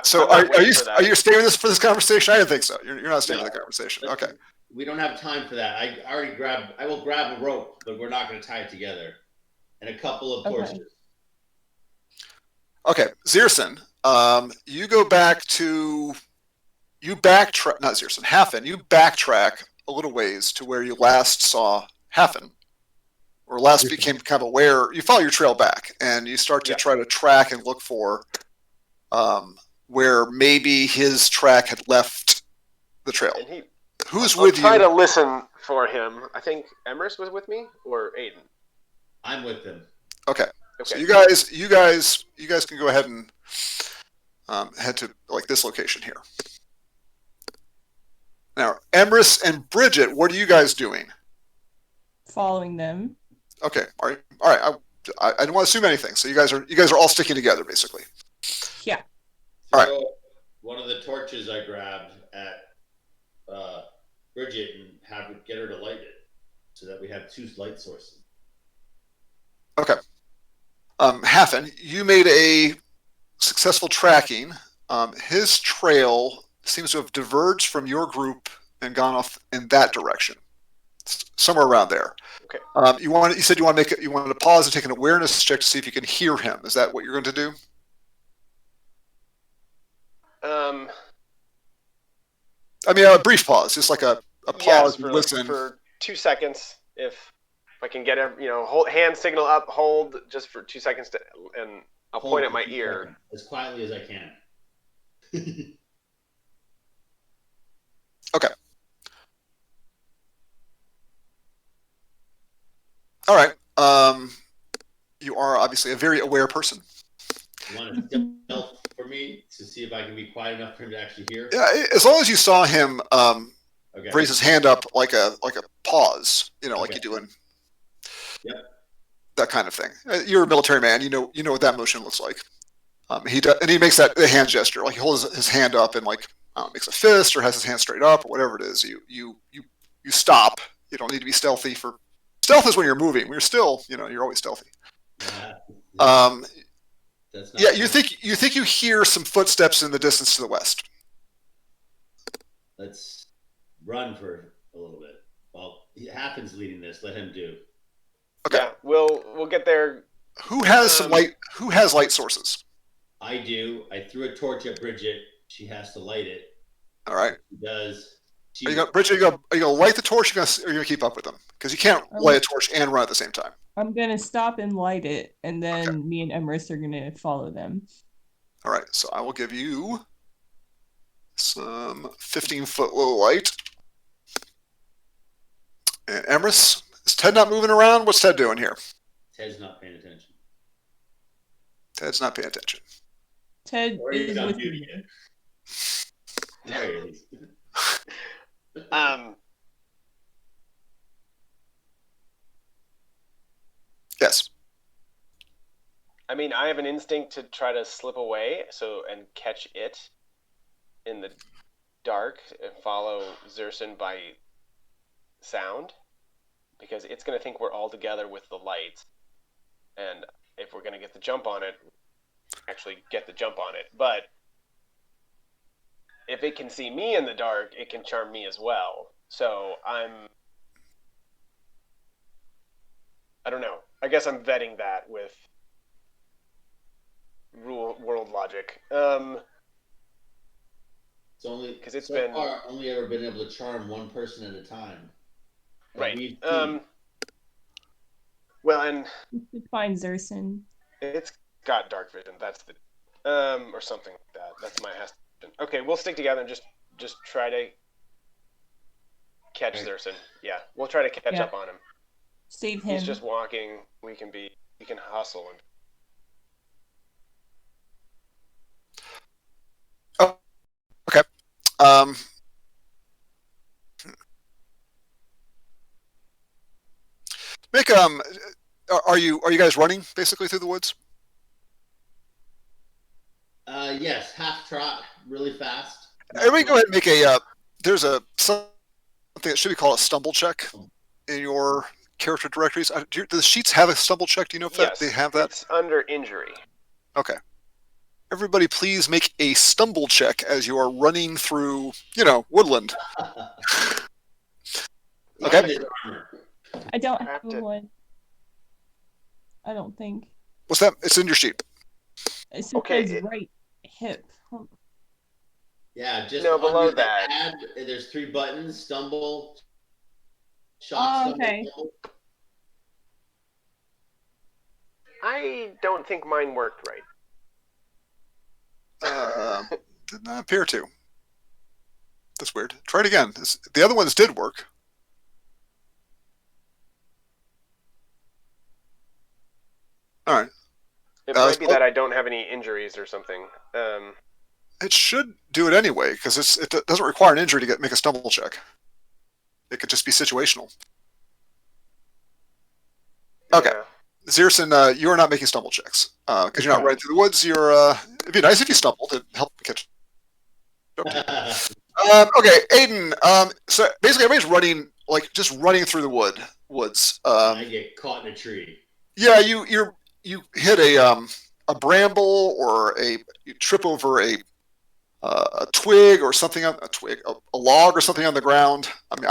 So are you staying with this for this conversation? I didn't think so. You're not staying with the conversation. Okay. We don't have time for that. I will grab a rope, but we're not going to tie it together. And a couple of torches. Okay, Zearson, you go back to not Zearson, Hafen. You backtrack a little ways to where you last saw Hafen, or last became kind of aware. You follow your trail back, and you start to try to track and look for where maybe his track had left the trail. And Who's with you? Try to listen for him. I think Emerus was with me, or Aiden. I'm with him. Okay. So you guys can go ahead and head to like this location here. Now, Emerus and Bridget, what are you guys doing? Following them. Okay. All right. I don't want to assume anything. So you guys are all sticking together, basically. Yeah. All right. One of the torches I grabbed at Bridget and get her to light it, so that we have two light sources. Okay. Hafen, you made a successful tracking. His trail seems to have diverged from your group and gone off in that direction, somewhere around there. Okay. You said you wanted to pause and take an awareness check to see if you can hear him. Is that what you're going to do? I mean, a brief pause, just like a pause, listen for 2 seconds. If I can get hold hand signal up, hold just for 2 seconds, and I'll point at my ear as quietly as I can. Okay. All right. You are obviously a very aware person. You want to stealth for me to see if I can be quiet enough for him to actually hear? Yeah, as long as you saw him raise his hand up like a pause, like you do in that kind of thing. You're a military man. You know what that motion looks like. He makes the hand gesture, like he holds his hand up and like makes a fist or has his hand straight up or whatever it is. You you stop. You don't need to be stealthy for. Stealth is when you're moving. When you're still, you're always stealthy. That's not Yeah, you think you hear some footsteps in the distance to the west. Let's run for a little bit. Well, Haffin's leading this. Let him do. Okay. Yeah, we'll get there. Who has some light? Who has light sources? I do. I threw a torch at Bridget. She has to light it. All right. She does. Bridget, are you gonna light the torch? Or are you gonna keep up with them? Because you can't light a torch and run at the same time. I'm gonna stop and light it, and then me and Emrys are gonna follow them. All right. So I will give you some 15-foot low light. And Emrys, is Ted not moving around? What's Ted doing here? Ted's not paying attention. Ted's not paying attention. Ted Or is he's on with duty me. yet. There he is. Yes. I mean, I have an instinct to try to slip away, and catch it in the dark and follow Zerson by sound, because it's going to think we're all together with the light, and if we're going to get the jump on it, actually get the jump on it. But if it can see me in the dark, it can charm me as well. So I don't know. I guess I'm vetting that with world logic. It's only because it's so been far only ever been able to charm one person at a time. Right. Well, and We should find Zerson. it's got dark vision. That's the or something like that. That's my estimation. Okay, we'll stick together and just try to catch Zerson. Yeah, we'll try to catch up on him. Save him. He's just walking. We can hustle him. Oh, okay. Make are you guys running basically through the woods? Yes, half trot, really fast. Everybody go ahead and make a there's something that should be called a stumble check in your character directories. Do the sheets have a stumble check? Do you know if Yes, they have that? It's under injury. Okay. Everybody please make a stumble check as you are running through, woodland. Okay. I don't have one. I don't think. What's that? It's in your sheet. It's Okay, right hip. Yeah, just No, below under that. Add, there's 3 buttons: stumble, shot, stumble, Okay. stumble. I don't think mine worked right. Did not appear to. That's weird. Try it again. The other ones did work. All right. It might be that I don't have any injuries or something. It should do it anyway because it doesn't require an injury to make a stumble check. It could just be situational. Okay. Yeah. Zerson, you are not making stumble checks because you're not running through the woods. It'd be nice if you stumbled to help catch. Okay, Aiden. So basically, everybody's running, just running through the woods. I get caught in a tree. Yeah, you hit a bramble or you trip over a twig or something on a log or something on the ground. I mean,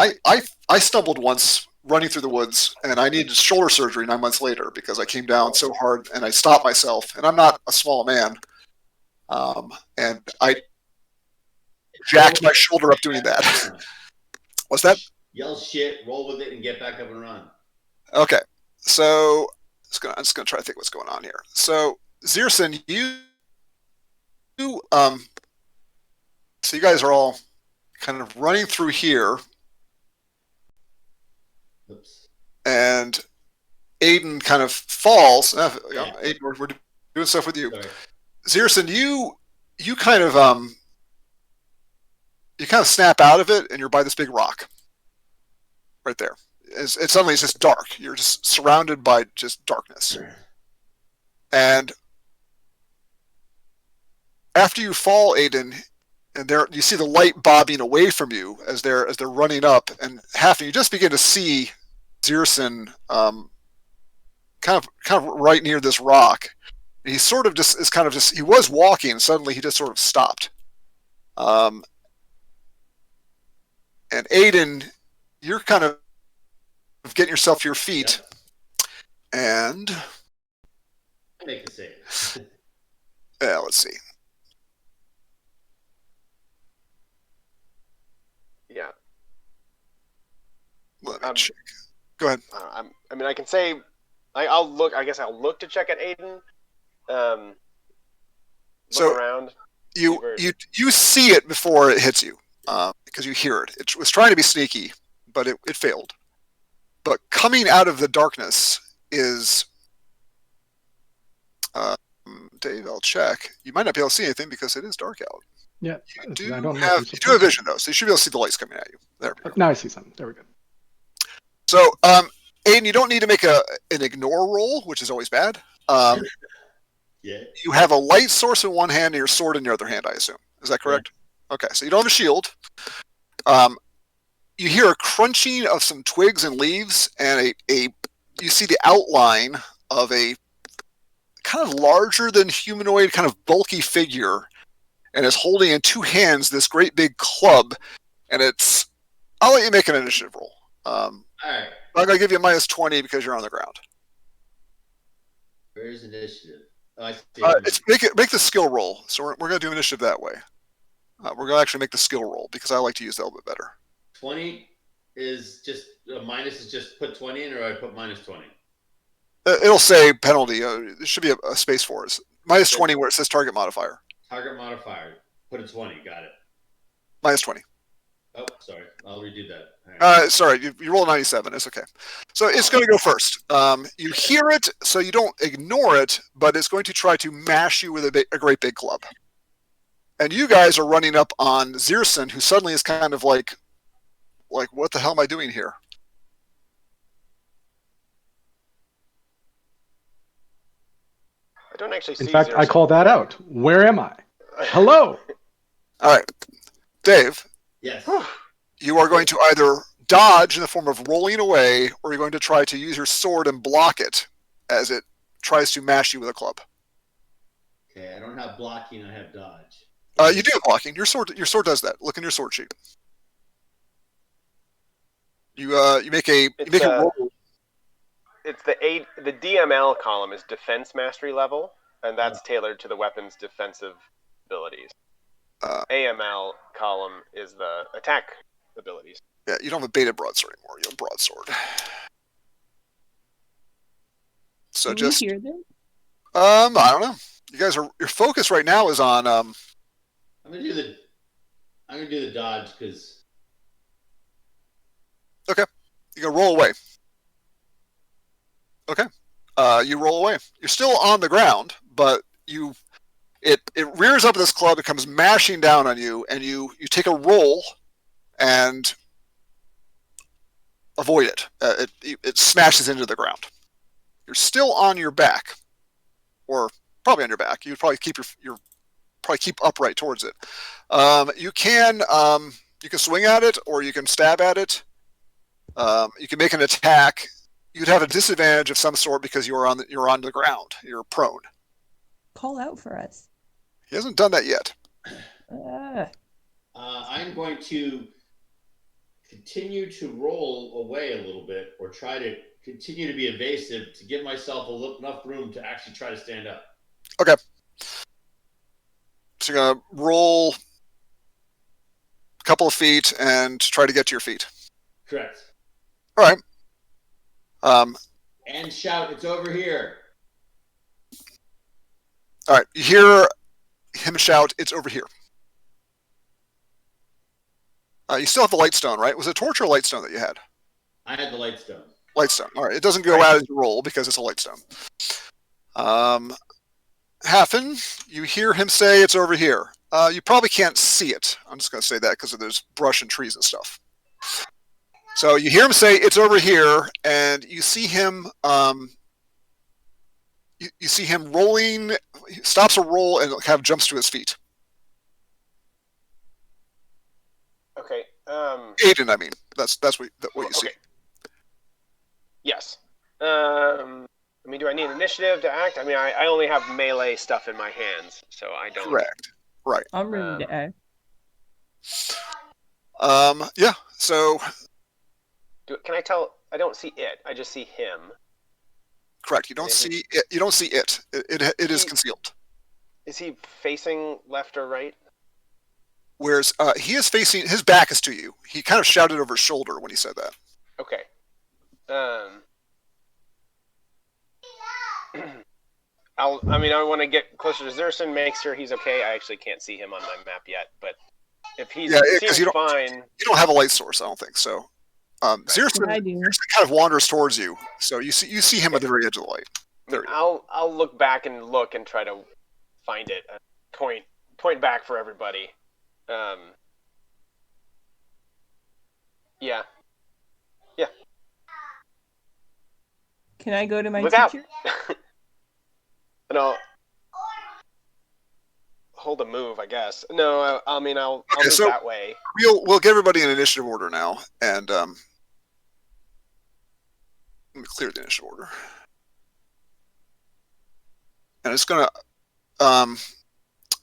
I stumbled once running through the woods, and I needed shoulder surgery 9 months later because I came down so hard and I stopped myself. And I'm not a small man, and I jacked my shoulder up doing that. What's that? Yell shit, roll with it, and get back up and run. Okay, so I'm just gonna try to think what's going on here. So Zerson, so you guys are all kind of running through here. Oops. And Aiden kind of falls. Yeah. Aiden, we're doing stuff with you. Sorry. Zerson, you kind of snap out of it, and you're by this big rock right there. Suddenly it's just dark. You're just surrounded by just darkness. And after you fall, Aiden, and there you see the light bobbing away from you as they're running up, and Halfdan, you just begin to see Zearson kind of right near this rock. He sort of just is kind of just he was walking, and suddenly he just sort of stopped. And Aiden, you're kind of getting yourself to your feet, and Make a save. let's see. Yeah. Let me check. Go ahead. I mean, I can say, I'll look. I guess I'll look to check at Aiden. Look So around. you see it before it hits you, because you hear it. It was trying to be sneaky, but it failed. But coming out of the darkness is, Dave, I'll check. You might not be able to see anything because it is dark out. Yeah. You do I don't know have vision, though, so you should be able to see the lights coming at you. There we go. Now I see something. There we go. So, Aiden, you don't need to make an ignore roll, which is always bad. Yeah. You have a light source in one hand and your sword in your other hand, I assume. Is that correct? Yeah. Okay, so you don't have a shield. You hear a crunching of some twigs and leaves, and you see the outline of a kind of larger than humanoid, kind of bulky figure, and is holding in two hands this great big club, and it's... I'll let you make an initiative roll. All right. I'm going to give you a -20 because you're on the ground. Where's initiative? Oh, I see. It's make the skill roll. So we're going to do initiative that way. We're going to actually make the skill roll because I like to use that a little bit better. 20 is just minus is just put 20 in, or I put -20. It'll say penalty. There should be a space for us. -20 where it says target modifier. Target modifier. Put a 20. Got it. -20. Oh, sorry. I'll redo that. Sorry, you roll a 97. It's okay. So it's going to go first. You hear it, so you don't ignore it, but it's going to try to mash you with a great big club. And you guys are running up on Zearson, who suddenly is kind of like, what the hell am I doing here? I don't actually see. In fact, Zearson. I call that out. Where am I? Hello. All right, Dave. Yes. You are going to either dodge in the form of rolling away, or you're going to try to use your sword and block it as it tries to mash you with a club. Okay, I don't have blocking. I have dodge. You do have blocking. Your sword does that. Look in your sword sheet. You make a roll. It's the DML column is defense mastery level, and that's tailored to the weapon's defensive abilities. AML column is the attack abilities. Yeah, you don't have a beta broadsword anymore. You have a broadsword. So Can just we hear them? I don't know. You guys are your focus right now is on I'm gonna do the dodge because. Okay. You can roll away. Okay. You roll away. You're still on the ground, but it rears up this club, it comes mashing down on you, and you take a roll and avoid it. It smashes into the ground. You're still on your back, or probably on your back. You'd probably keep keep upright towards it. You can swing at it, or you can stab at it. You can make an attack. You'd have a disadvantage of some sort because you're on the ground. You're prone. Call out for us. He hasn't done that yet. I'm going to continue to roll away a little bit, or try to continue to be evasive to give myself enough room to actually try to stand up. Okay. So you're going to roll a couple of feet and try to get to your feet. Correct. All right. And shout, "It's over here." All right. You hear him shout, "It's over here." You still have the lightstone, right? Was it a torch or a lightstone that you had? I had the lightstone. Lightstone. All right. It doesn't go out as you roll because it's a lightstone. Hafen, you hear him say, "It's over here." You probably can't see it. I'm just going to say that because there's brush and trees and stuff. So you hear him say, "It's over here," and you see him. You see him rolling. He stops a roll and kind of jumps to his feet. Aiden, I mean, that's what you see. Okay. Yes. I mean, do I need initiative to act? I mean, I only have melee stuff in my hands, so I don't. Correct. Right. I'm ready to act. Yeah. So Can I tell? I don't see it. I just see him. correct. You don't see it. You don't see it. It is He- concealed. Is he facing left or right? Whereas he is facing, his back is to you. He kind of shouted over his shoulder when he said that. Okay. I want to get closer to Zerson, make sure he's okay. I actually can't see him on my map yet, but if he seems fine, you don't have a light source, I don't think so. Zerson I do. kind of wanders towards you, so you see him at the very edge of the light. There you go. I'll look back and look and try to find it. Point back for everybody. Yeah. Can I go to my Look out! teacher? And I'll hold a move, I guess. No, I'll move that way. We'll get everybody in initiative order now, and let me clear the initiative order. And it's gonna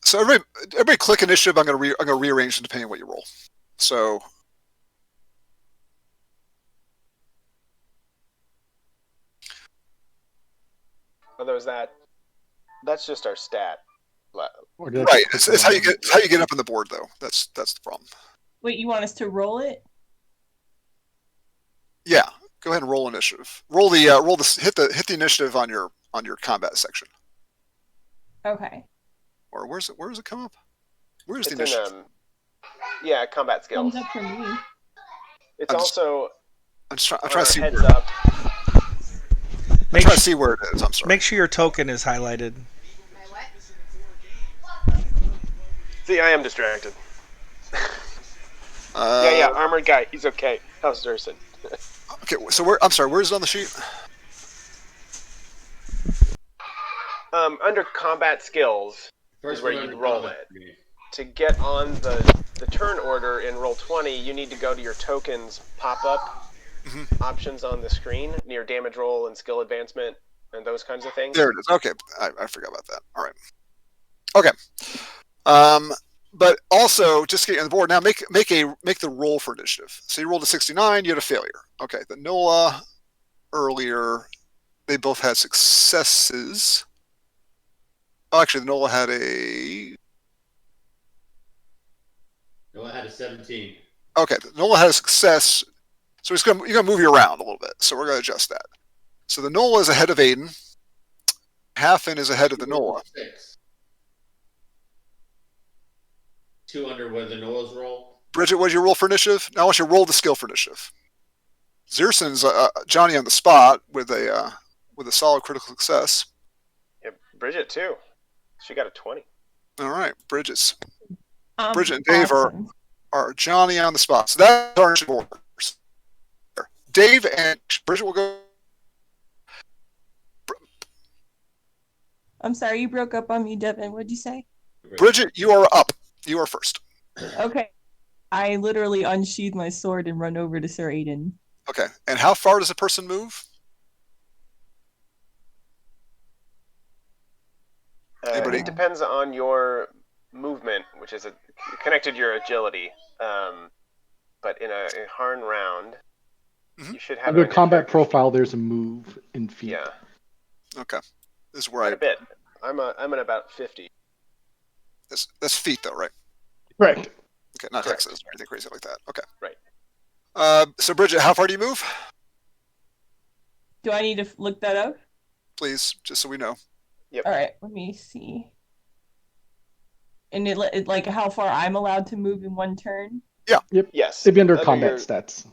so everybody click initiative. I'm gonna rearrange it depending on what you roll. So Although that's just our stat. right, it's how you get up on the board though. That's the problem. Wait, you want us to roll it? Yeah, go ahead and roll initiative. Hit the initiative on your combat section. Okay. Or where does it come up? Where's the It's initiative? in combat skills. Thumbs up for me. It's also I'm trying to see heads where, up. I'm trying to see where it is. I'm sorry. Make sure your token is highlighted. See, I am distracted. Yeah, armored guy. He's okay. How's Zerson? Okay, so I'm sorry. Where is it on the sheet? Under combat skills is where you roll it. To get on the turn order in Roll20, you need to go to your tokens pop-up options on the screen near damage roll and skill advancement and those kinds of things. There it is. Okay, I forgot about that. All right. Okay. But also just get on the board now. Make the roll for initiative. So you rolled a 69. You had a failure. Okay. The NOLA earlier, they both had successes. Oh, actually, the NOLA had a. Noah had a 17. Okay, the NOLA had a success. So you're gonna move you around a little bit. So we're gonna adjust that. So the NOLA is ahead of Aiden. Halfin is ahead of the NOLA. 6. 2 under where the Noah's roll. Bridget, what did you roll for initiative? Now I want you to roll the skill for initiative. Zerson's Johnny on the spot with a solid critical success. Yeah, Bridget too. She got a 20. All right, Bridget and Dave Awesome. are Johnny on the spot. So that's our orders. Dave and Bridget will go. I'm sorry, you broke up on me, Devin. What'd you say? Bridget, you are up. You are first. Okay. I literally unsheathe my sword and run over to Sir Aiden. Okay. And how far does a person move? It depends on your movement, which is connected to your agility. But in a Harn round, you should have Under combat profile, there's a move in feet. Yeah. Okay. This is where a bit. I'm at about 50. That's feet though, right? Right. Okay, not hexes or anything crazy like that. Okay. Right. So Bridget, how far do you move? Do I need to look that up? Please, just so we know. Yep. All right, let me see. And it like how far I'm allowed to move in one turn? Yeah. Yep. Yes. It'd be under combat stats.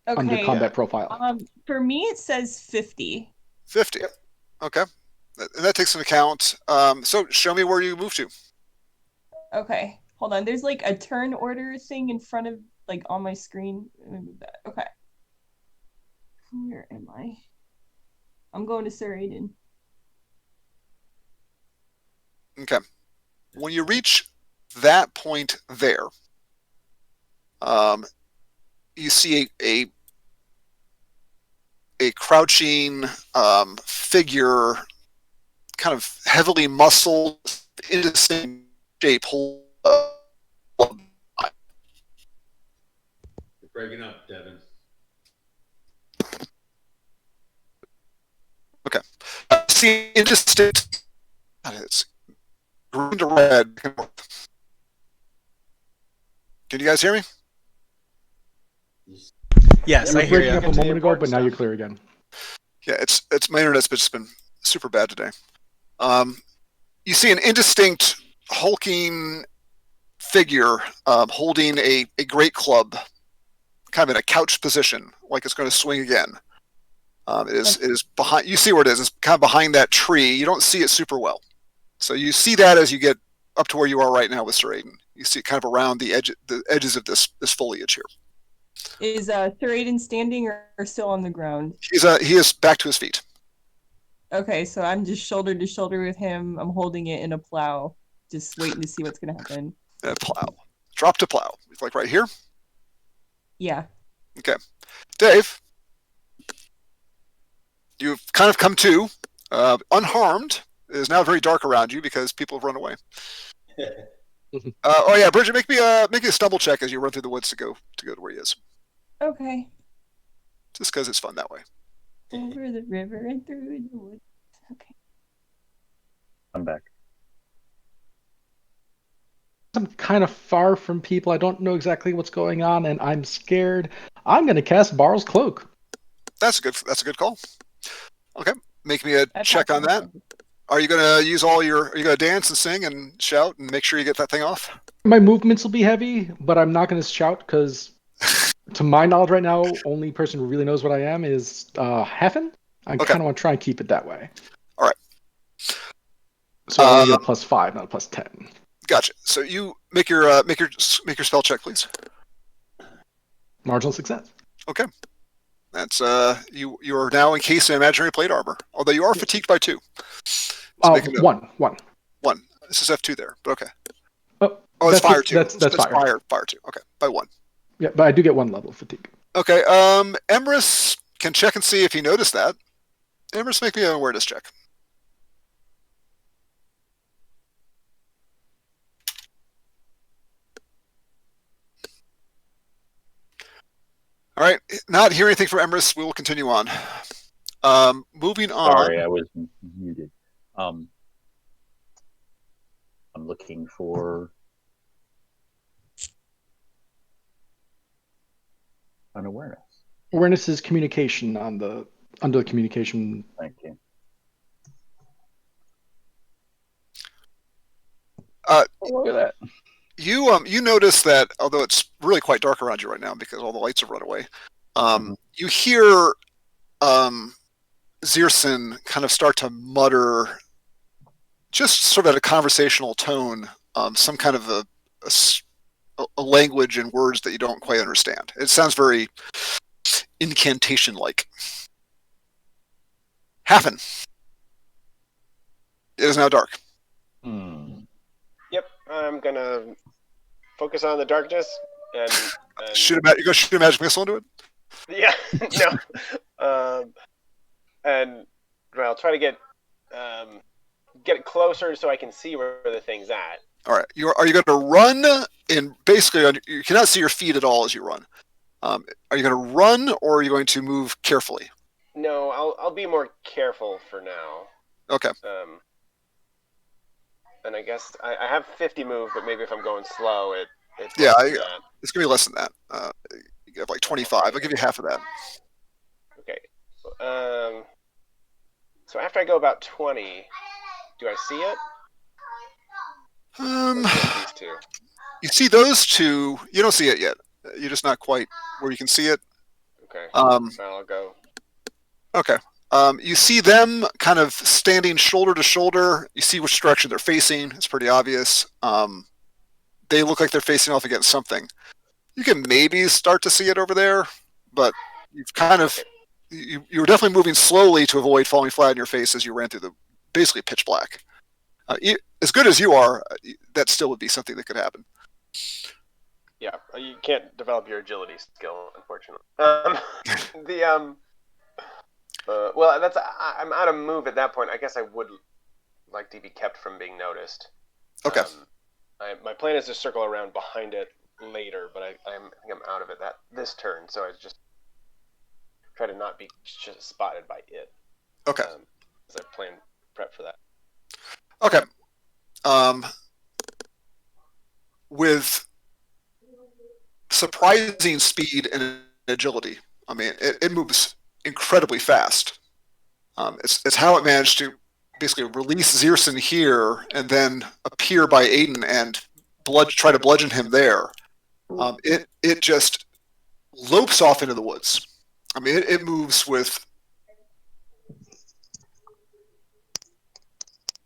Okay. Under combat profile. For me it says 50. 50. Okay. And that takes into account. So show me where you move to. Okay. Hold on. There's like a turn order thing in front of like on my screen. Let me move that. Okay. Where am I? I'm going to Sir Aiden. Okay. When you reach that point there, you see a crouching figure, kind of heavily muscled, indistinct shape. You're breaking up, Devin. Okay. See indistinct. It's green to red. Can you guys hear me? Yes, You were I hear breaking you. up a moment ago, but now you're clear again. Yeah, it's my internet's just been super bad today. You see an indistinct hulking figure holding a great club, kind of in a couch position, like it's going to swing again. It is behind. You see where it is. It's kind of behind that tree. You don't see it super well, so you see that as you get up to where you are right now with Sir Aiden. You see it kind of around the edges of this foliage here. Is Sir Aiden standing or still on the ground? He is back to his feet. Okay, so I'm just shoulder to shoulder with him. I'm holding it in a plow, just waiting to see what's gonna happen. Plow, drop to plow, like right here. Yeah. Okay, Dave, you've kind of come to, unharmed. It is now very dark around you because people have run away. Oh yeah, Bridget, make me a stumble check as you run through the woods to go to where he is. Okay. Just because it's fun that way. Over the river and through the woods. Okay. I'm back. I'm kind of far from people. I don't know exactly what's going on, and I'm scared. I'm going to cast Barl's Cloak. That's a good call. Okay, make me a I check on that. passed. Are you gonna use all your? Are you gonna dance and sing and shout and make sure you get that thing off? My movements will be heavy, but I'm not going to shout because, to my knowledge right now, only person who really knows what I am is Heffen. I Okay. kind of want to try and keep it that way. All right. So I only get a +5, not a +10. Gotcha. So you make your spell check, please. Marginal success. Okay. That's you are now encased in imaginary plate armor. Although you are fatigued by 2. So make a note. One. This is F2 there, but okay. Oh, it's fire 2. That's fire. Fire 2. Okay, by 1. Yeah, but I do get 1 level of fatigue. Okay. Emrys can check and see if he noticed that. Emrys, make me an awareness check. All right. Not hear anything from Emrys. We will continue on. Moving on. Sorry, I was muted. I'm looking for an awareness. Awareness is communication under the communication. Thank you. Look at that. You notice that although it's really quite dark around you right now because all the lights have run away, you hear Zirson kind of start to mutter, just sort of at a conversational tone, some kind of a language and words that you don't quite understand. It sounds very incantation-like. Happen. It is now dark. Yep, I'm gonna focus on the darkness and You're gonna shoot a magic missile into it? yeah, no, and I'll try to get it closer so I can see where the thing's at. All right. Are you going to run? And basically, you cannot see your feet at all as you run. Are you going to run, or are you going to move carefully? No, I'll be more careful for now. Okay. And I guess I have 50 move, but maybe if I'm going slow, it's Yeah, that. It's going to be less than that. You have like 25. I'll give you half of that. Okay. So after I go about 20, do I see it? These 2. You see those 2. You don't see it yet. You're just not quite where you can see it. Okay. I'll go. Okay. You see them kind of standing shoulder to shoulder. You see which direction they're facing. It's pretty obvious. They look like they're facing off against something. You can maybe start to see it over there, but you've kind of you were definitely moving slowly to avoid falling flat on your face as you ran through the basically pitch black. As good as you are, that still would be something that could happen. Yeah, you can't develop your agility skill, unfortunately. Well, I'm out of move at that point. I guess I would like to be kept from being noticed. Okay. My plan is to circle around behind it later, but I think I'm out of it this turn, so I just try to not be spotted by it. Okay. As I plan prep for that. Okay. With surprising speed and agility, I mean, it moves incredibly fast. It's how it managed to basically release Zearson here and then appear by Aiden and try to bludgeon him there. It just lopes off into the woods. I mean, it moves with.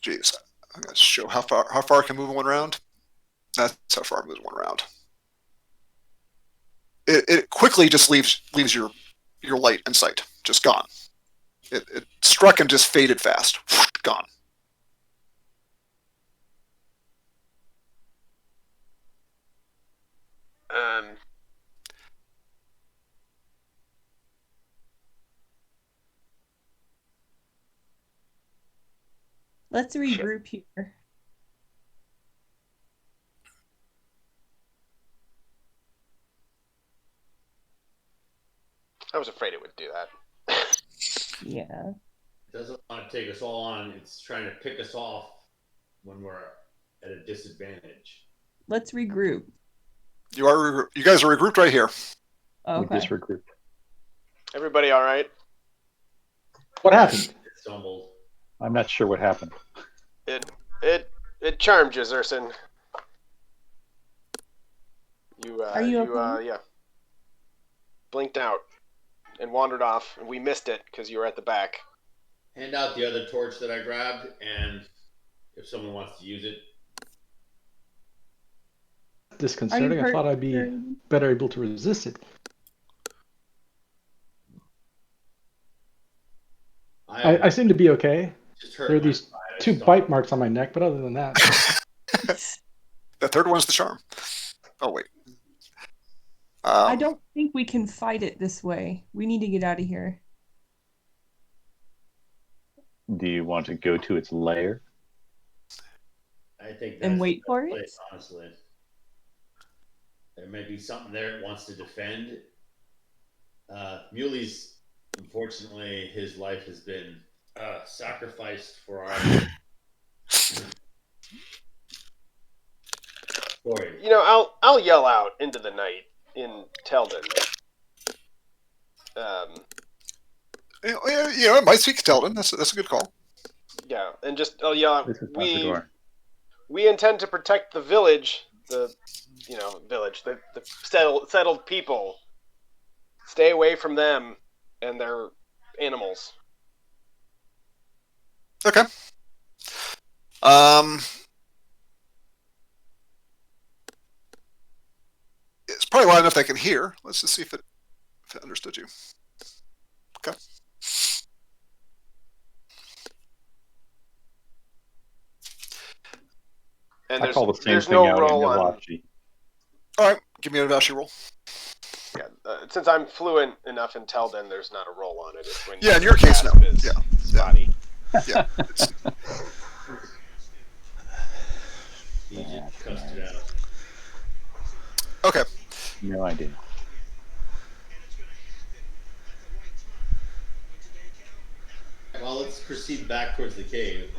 Geez, I'm going to show how far it can move in one round. That's how far it moves one round. It quickly just leaves your light in sight, just gone. It struck and just faded fast, gone. Let's regroup here. I was afraid it would do that. Yeah. It doesn't want to take us all on. It's trying to pick us off when we're at a disadvantage. Let's regroup. You guys are regrouped right here. Okay. We just regrouped. Everybody all right? What happened? It stumbled. I'm not sure what happened. It charmed you, Zearson. Are you okay? Yeah. Blinked out and wandered off, and we missed it because you were at the back. Hand out the other torch that I grabbed, and if someone wants to use it. Disconcerting. I thought I'd be better able to resist it. I seem to be okay. There are these 2 bite marks on my neck, but other than that. The third one's the charm. Oh, wait. I don't think we can fight it this way. We need to get out of here. Do you want to go to its lair? I think that's and wait the for place, it? honestly. There may be something there it wants to defend. Muley's, unfortunately, his life has been sacrificed for our story. You know, I'll yell out into the night in Teldon. It might speak to Teldon. That's a good call. Yeah, and just I'll yell out. This is not the door. We intend to protect the village, the settled people. Stay away from them and their animals. Okay. It's probably loud enough they can hear. Let's just see if it understood you. Okay. And I call the same there's thing no out roll in on. Milachi. All right. Give me an Avashi roll. Yeah, since I'm fluent enough in Teldon, there's not a roll on it. It's when in your case, no. Yeah. Spotty. Yeah. He just cussed it out. Okay. No idea. Well, let's proceed back towards the cave.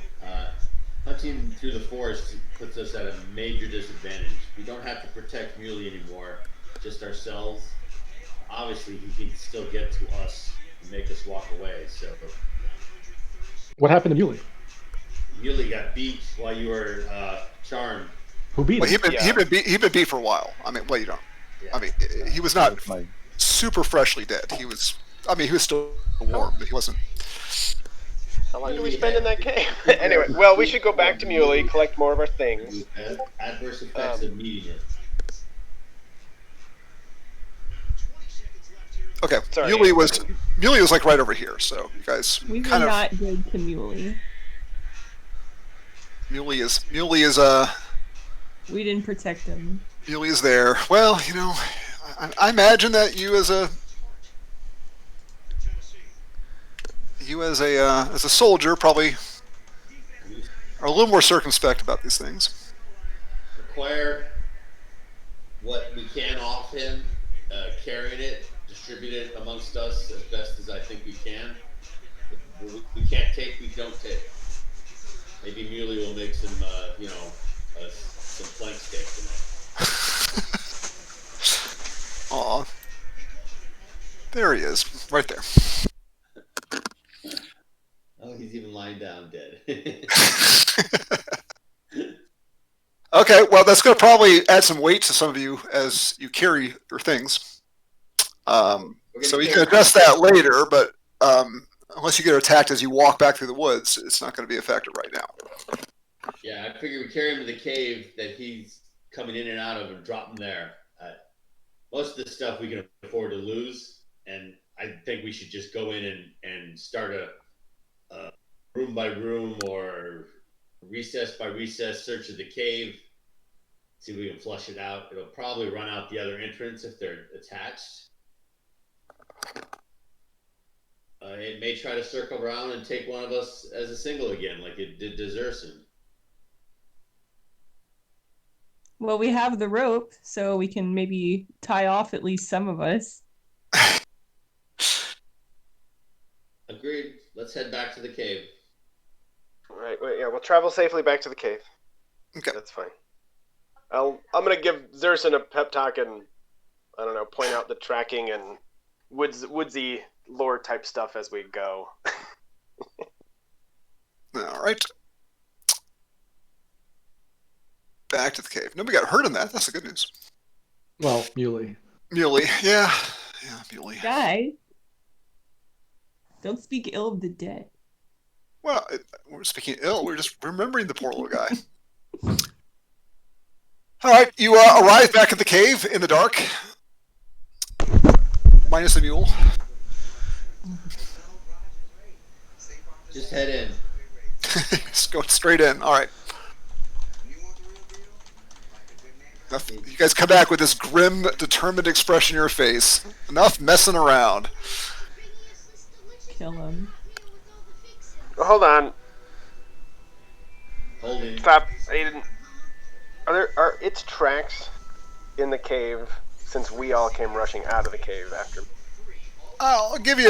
Hunting through the forest puts us at a major disadvantage. We don't have to protect Muley anymore, just ourselves. Obviously, he can still get to us and make us walk away. So, What happened to Muley? Muley got beat while you were charmed. Who beat Well, him? he'd been beat for a while. I mean, well, you don't. Yeah. I mean, he was not That was my- super freshly dead. He was still warm, but he wasn't. How long do we spend in that cave? Anyway, well, we should go back to Muley, collect more of our things. Adverse effects of meeting it. Okay. Sorry. Muley was like right over here. So you guys We were kind of. not good to Muley. Muley is We didn't protect him. Muley's there. Well, I imagine that you as a soldier probably are a little more circumspect about these things. Acquire what we can off him, carrying it, distribute it amongst us as best as I think we can. What we can't take, we don't take. Maybe Muley will make some, some plank steak tonight. Aw. There he is, right there. Oh, he's even lying down dead. Okay, well, that's going to probably add some weight to some of you as you carry your things. So you can address that later, but unless you get attacked as you walk back through the woods, it's not going to be effective right now. Yeah, I figure we carry him to the cave that he's coming in and out of and drop him there. Most of the stuff we can afford to lose, and I think we should just go in and start a room by room or recess by recess search of the cave. See if we can flush it out. It'll probably run out the other entrance if they're attached. It may try to circle around and take one of us as a single again, like it did Deserson. Well, we have the rope, so we can maybe tie off at least some of us. Agreed. Let's head back to the cave. Right. Yeah, we'll travel safely back to the cave. Okay. That's fine. I'm gonna give Zerson a pep talk and I don't know, point out the tracking and woodsy lore type stuff as we go. All right. Back to the cave. Nobody got hurt in that. That's the good news. Well, Muley. Muley. Yeah, Muley. Guys, don't speak ill of the dead. Well, we're speaking ill. We're just remembering the poor little guy. All right, you arrive back at the cave in the dark, minus the mule. Just head in. Just go straight in. All right. You guys come back with this grim, determined expression in your face. Enough messing around. Kill him. Hold on. Holding. Stop. Aiden. Are its tracks in the cave since we all came rushing out of the cave after? I'll give you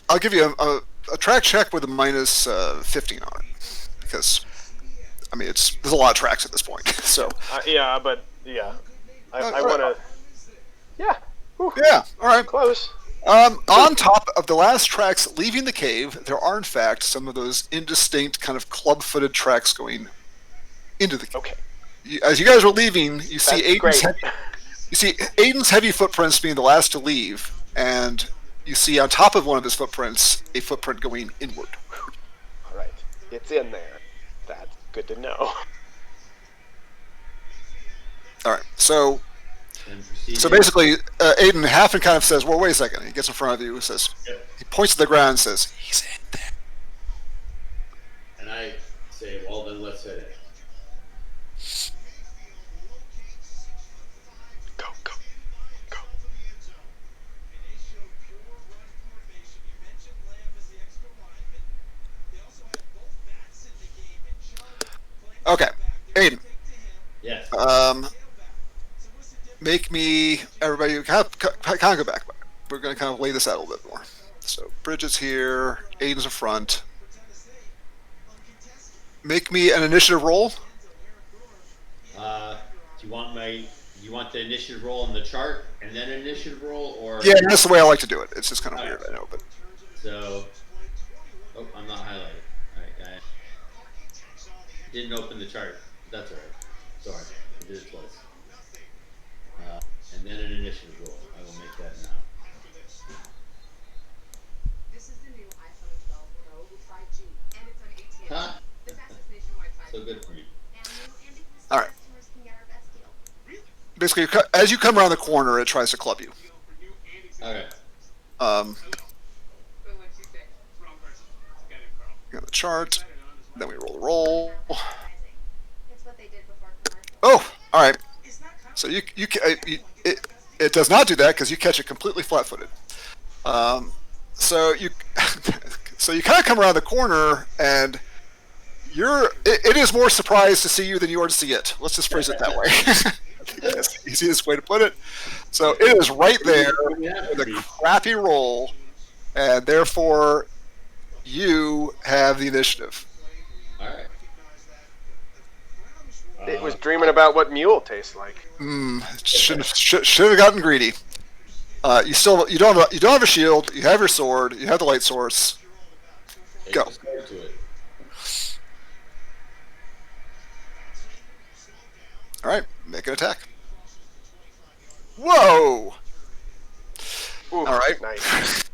I'll give you a track check with a minus 15 on it because there's a lot of tracks at this point. So yeah, but yeah, I want to. Yeah. Whew. Yeah. All right. Close. On top of the last tracks leaving the cave, there are in fact some of those indistinct kind of club-footed tracks going into the cave. Okay. As you guys were leaving, you see That's Aiden's heavy footprints being the last to leave, and you see on top of one of his footprints a footprint going inward. All right, it's in there. That's good to know. All right, so basically, Aiden half and kind of says, "Well, wait a second." He gets in front of you and says, he points to the ground and says, "He's in there." And I say, well, then let's head in. Go, go, go. Okay, Aiden. Yes. Make me everybody kind of go back. We're going to kind of lay this out a little bit more. So Bridget's here, Aiden's in front. Make me an initiative roll. Do you want the initiative roll on the chart and then an initiative roll, or? Yeah, that's the way I like to do it. It's just kind of weird, I know, but. So, I'm not highlighted. All right, I didn't open the chart. That's all right. Sorry, I did it twice. And then an initiative roll. I will make that now. This is the new iPhone 12 Pro with 5G, and it's on AT&T. Huh? This access nationwide 5G. So good for you. All right. Basically, as you come around the corner, it tries to club you. Okay. We got the chart. Then we roll the roll. It's what they did before commercials. Oh, all right. So it does not do that because you catch it completely flat-footed. So you so you kind of come around the corner and it is more surprised to see you than you are to see it. Let's just phrase it that way. That's the easiest way to put it. So it is right there with a crappy roll, and therefore you have the initiative. All right. It was dreaming about what mule tastes like. Should have gotten greedy. You don't have a shield. You have your sword. You have the light source. Take Go. the sword to it. All right, make an attack. Whoa! Ooh, All right. Nice.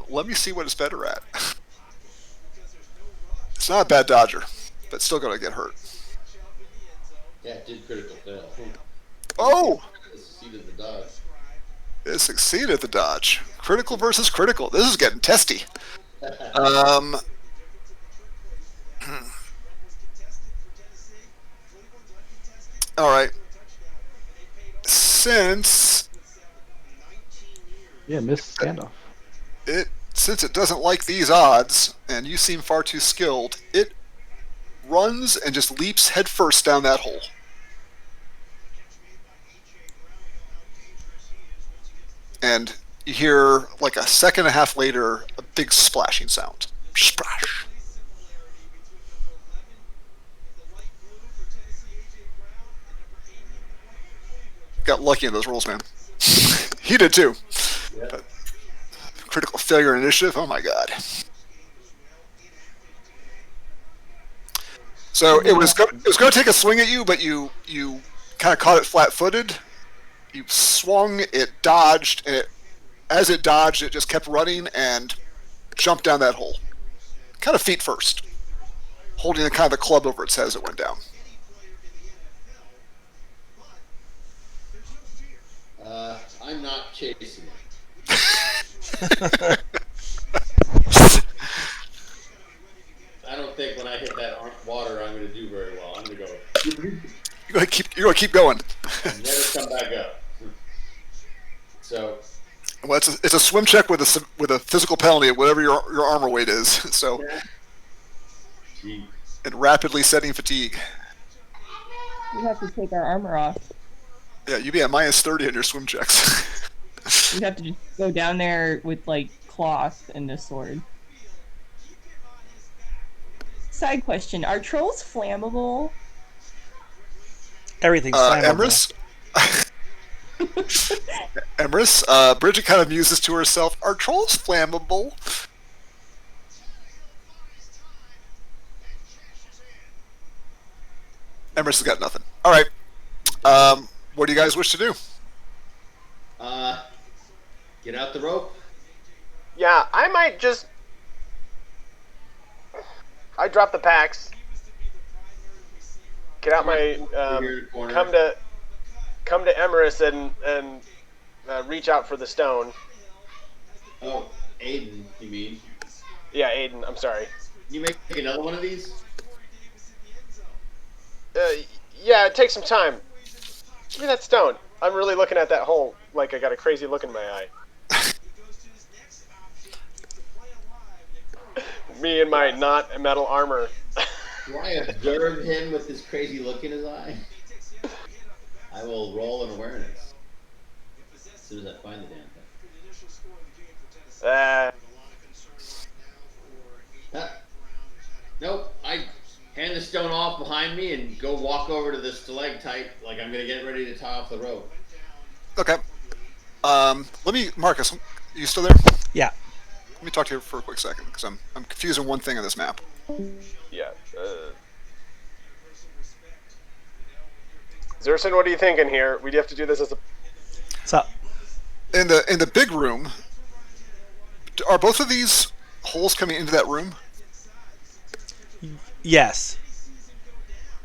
Let me see what it's better at. It's not a bad dodger, but still going to get hurt. Yeah, it did critical fail. Oh! It succeeded the dodge. It succeeded the dodge. Critical versus critical. This is getting testy. Um, all right. Since Miss standoff. since it doesn't like these odds, and you seem far too skilled, it runs and just leaps headfirst down that hole. And you hear, like a second and a half later, a big splashing sound. Splash. Got lucky in those rolls, man. He did too. Yeah. Critical failure initiative. Oh my god. So it was going to take a swing at you, but you kind of caught it flat-footed. You swung, it dodged, and as it dodged, it just kept running and jumped down that hole. Kind of feet first, holding the kind of the club over its head as it went down. I'm not chasing it. I don't think when I hit that water, I'm going to do very well. I'm going to go. You're going to keep going. And never come back up. So. Well, it's a swim check with a physical penalty at whatever your armor weight is. So, Gee. and rapidly setting fatigue. We have to take our armor off. Yeah, you'd be at minus 30 on your swim checks. We have to just go down there with like cloth and a sword. Side question: are trolls flammable? Everything's flammable. Emrys, Bridget kind of muses to herself, are trolls flammable? Emrys has got nothing. All right. What do you guys wish to do? Get out the rope. Yeah, I might just. I drop the packs. Get out my. Here in the corner. Come to Emerus and reach out for the stone. Oh, Aiden, you mean? Yeah, Aiden. I'm sorry. You make another one of these? Yeah, it takes some time. Give me that stone. I'm really looking at that hole like I got a crazy look in my eye. Me and my not metal armor. Do I observe him with this crazy look in his eye? I will roll an awareness as soon as I find the damn thing. Nope. I hand the stone off behind me and go walk over to the stalactite like I'm gonna get ready to tie off the rope. Okay. Marcus, you still there? Yeah. Let me talk to you for a quick second because I'm confusing one thing on this map. Yeah. Zerson, what are you thinking here? We'd have to do this as a. What's up? In the big room, are both of these holes coming into that room? Yes.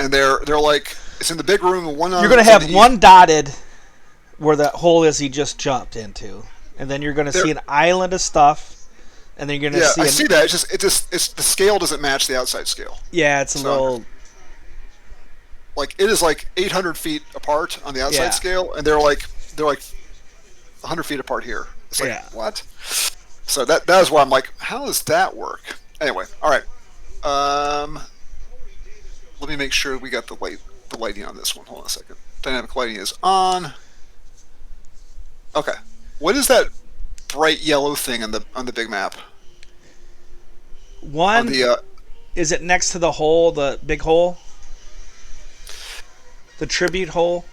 And they're like it's in the big room. One You're going to have one dotted where that hole is he just jumped into, and then you're going to see an island of stuff, and then you're going to see. I see that. It's just the scale doesn't match the outside scale. Yeah, it's a little. like it is like 800 feet apart on the outside Yeah. scale, and they're like 100 feet apart here. It's like Yeah. what? So that is why I'm like, how does that work? Anyway, all right. Let me make sure we got the lighting on this one. Hold on a second. Dynamic lighting is on. Okay. What is that bright yellow thing on the big map? On One, the is it next to the hole, the big hole? The tribute hole?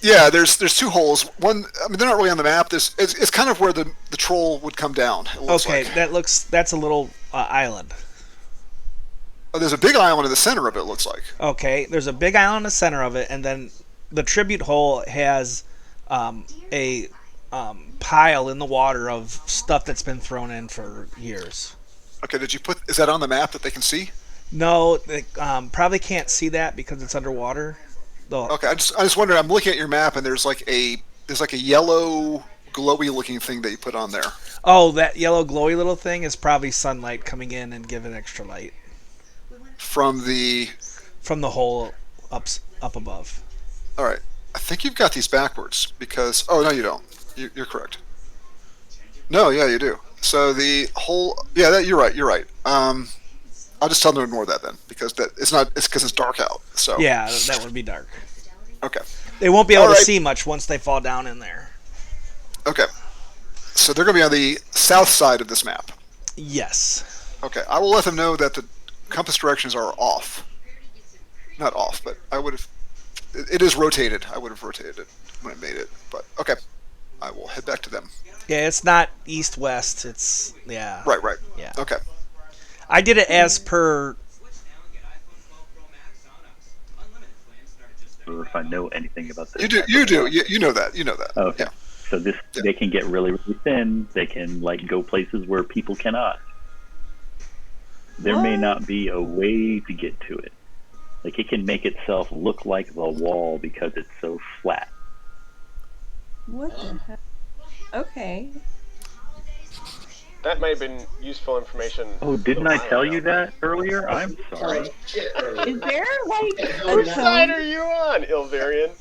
yeah, there's two holes. One, I mean, they're not really on the map. It's kind of where the troll would come down. It looks Okay, like. that's a little island. Oh, there's a big island in the center of it. It looks like. Okay, there's a big island in the center of it, and then the tribute hole has a pile in the water of stuff that's been thrown in for years. Okay, did you put? Is that on the map that they can see? No, they probably can't see that because it's underwater. Though, Okay, I just wondered. I'm looking at your map, and there's like a yellow glowy looking thing that you put on there. oh, that yellow glowy little thing is probably sunlight coming in and giving extra light From the. from the hole up above. All right, I think you've got these backwards because. Oh no, you don't. You're correct. No, yeah, you do. So the whole. Yeah, you're right. You're right. I'll just tell them to ignore that then because that it's not. It's because it's dark out. So. Yeah, that would be dark. Okay. They won't be able All to right. see much once they fall down in there. Okay. So they're going to be on the south side of this map. Yes. Okay. I will let them know that the compass directions are off. Not off, but I would have. It is rotated. I would have rotated it when I made it. But okay. I will head back to them. Yeah, it's not east-west. It's yeah. Right. Right. Yeah. Okay. I did it as per. If I know anything about this. You do. You do. You know that. You know that. Okay. Yeah. So this Yeah. they can get really, really thin. They can like go places where people cannot. There may What? not be a way to get to it. Like it can make itself look like the wall because it's so flat. What the heck? Okay. That might have been useful information. Oh, didn't I tell you that earlier? I'm sorry. Is there like a Which side are tome? you on, Ilvarian?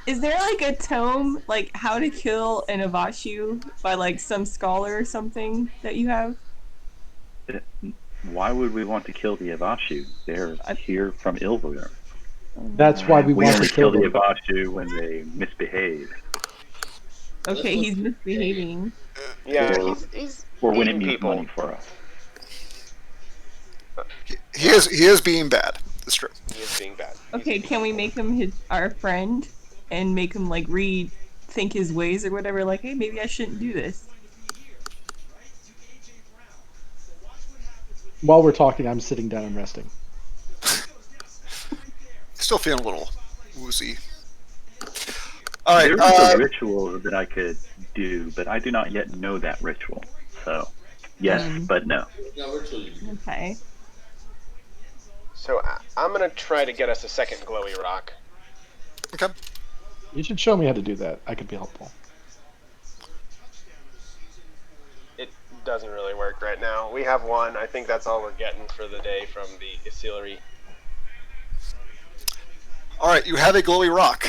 Is there like a tome like how to kill an Avashu by like some scholar or something that you have? Why would we want to kill the Avashu? They're here from Ilver. That's why we We want only to kill the them. Avashu when they misbehave, Okay, he's misbehaving. Yeah, Or- he's or when it eating means people. money for us. He is being bad. That's true. He is being bad. Okay, can we make him our friend and make him like rethink his ways or whatever? Like, hey, maybe I shouldn't do this. While we're talking, I'm sitting down and resting. Still feeling a little woozy. All right. There is a ritual that I could do, but I do not yet know that ritual. So, yes, but no. Okay. So I'm gonna try to get us a second glowy rock. Okay. You should show me how to do that. I could be helpful. It doesn't really work right now. We have one. I think that's all we're getting for the day from the Isillery. All right. You have a glowy rock.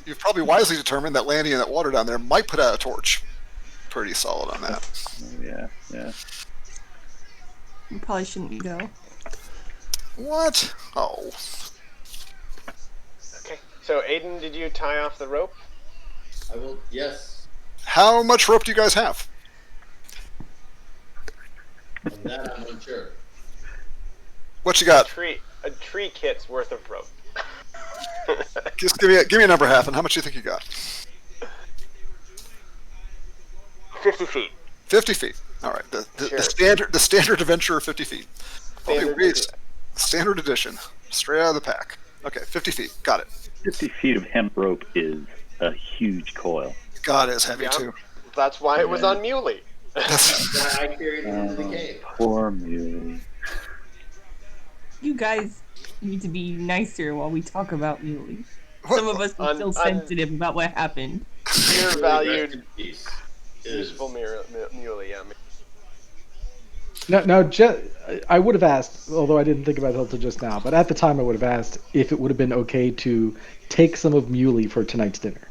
You've probably wisely determined that landing in that water down there might put out a torch. Pretty solid on that. Yeah. You probably shouldn't go. What? Oh. Okay. So Aiden, did you tie off the rope? I will. Yes. How much rope do you guys have? Of that I'm unsure. What you got? A tree kit's worth of rope. Just give me a number, half, and how much do you think you got? 50 feet. 50 feet. All right. Sure. The standard adventurer 50 feet. Probably Standard really edition. standard edition, straight out of the pack. Okay, 50 feet. Got it. 50 feet of hemp rope is a huge coil. God, it's heavy Yeah. too. That's why it was on Muley. That's, That's why I carried it into the cave. Poor Muley. You guys need to be nicer while we talk about Muley. Some of us are still sensitive about what happened. Dear valued, Rest in peace. useful Muley. Yeah. Now, I would have asked, although I didn't think about it until just now. But at the time, I would have asked if it would have been okay to take some of Muley for tonight's dinner,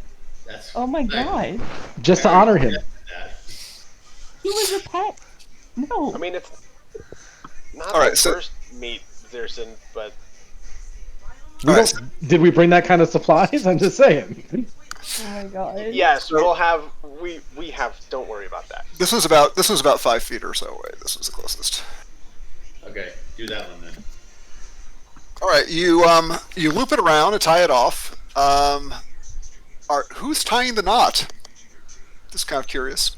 That's. Oh my I- god. just to I already honor him. suggested that. He was a pet. No. I mean, it's not All the right, so- worst meat, Zerson, but We All right, don't, did we bring that kind of supplies? I'm just saying. Oh my god. yes, So- we'll have. We have. Don't worry about that. this was about 5 feet or so away. This was the closest. Okay, do that one then. All right, you loop it around and tie it off. Who's tying the knot? Just kind of curious.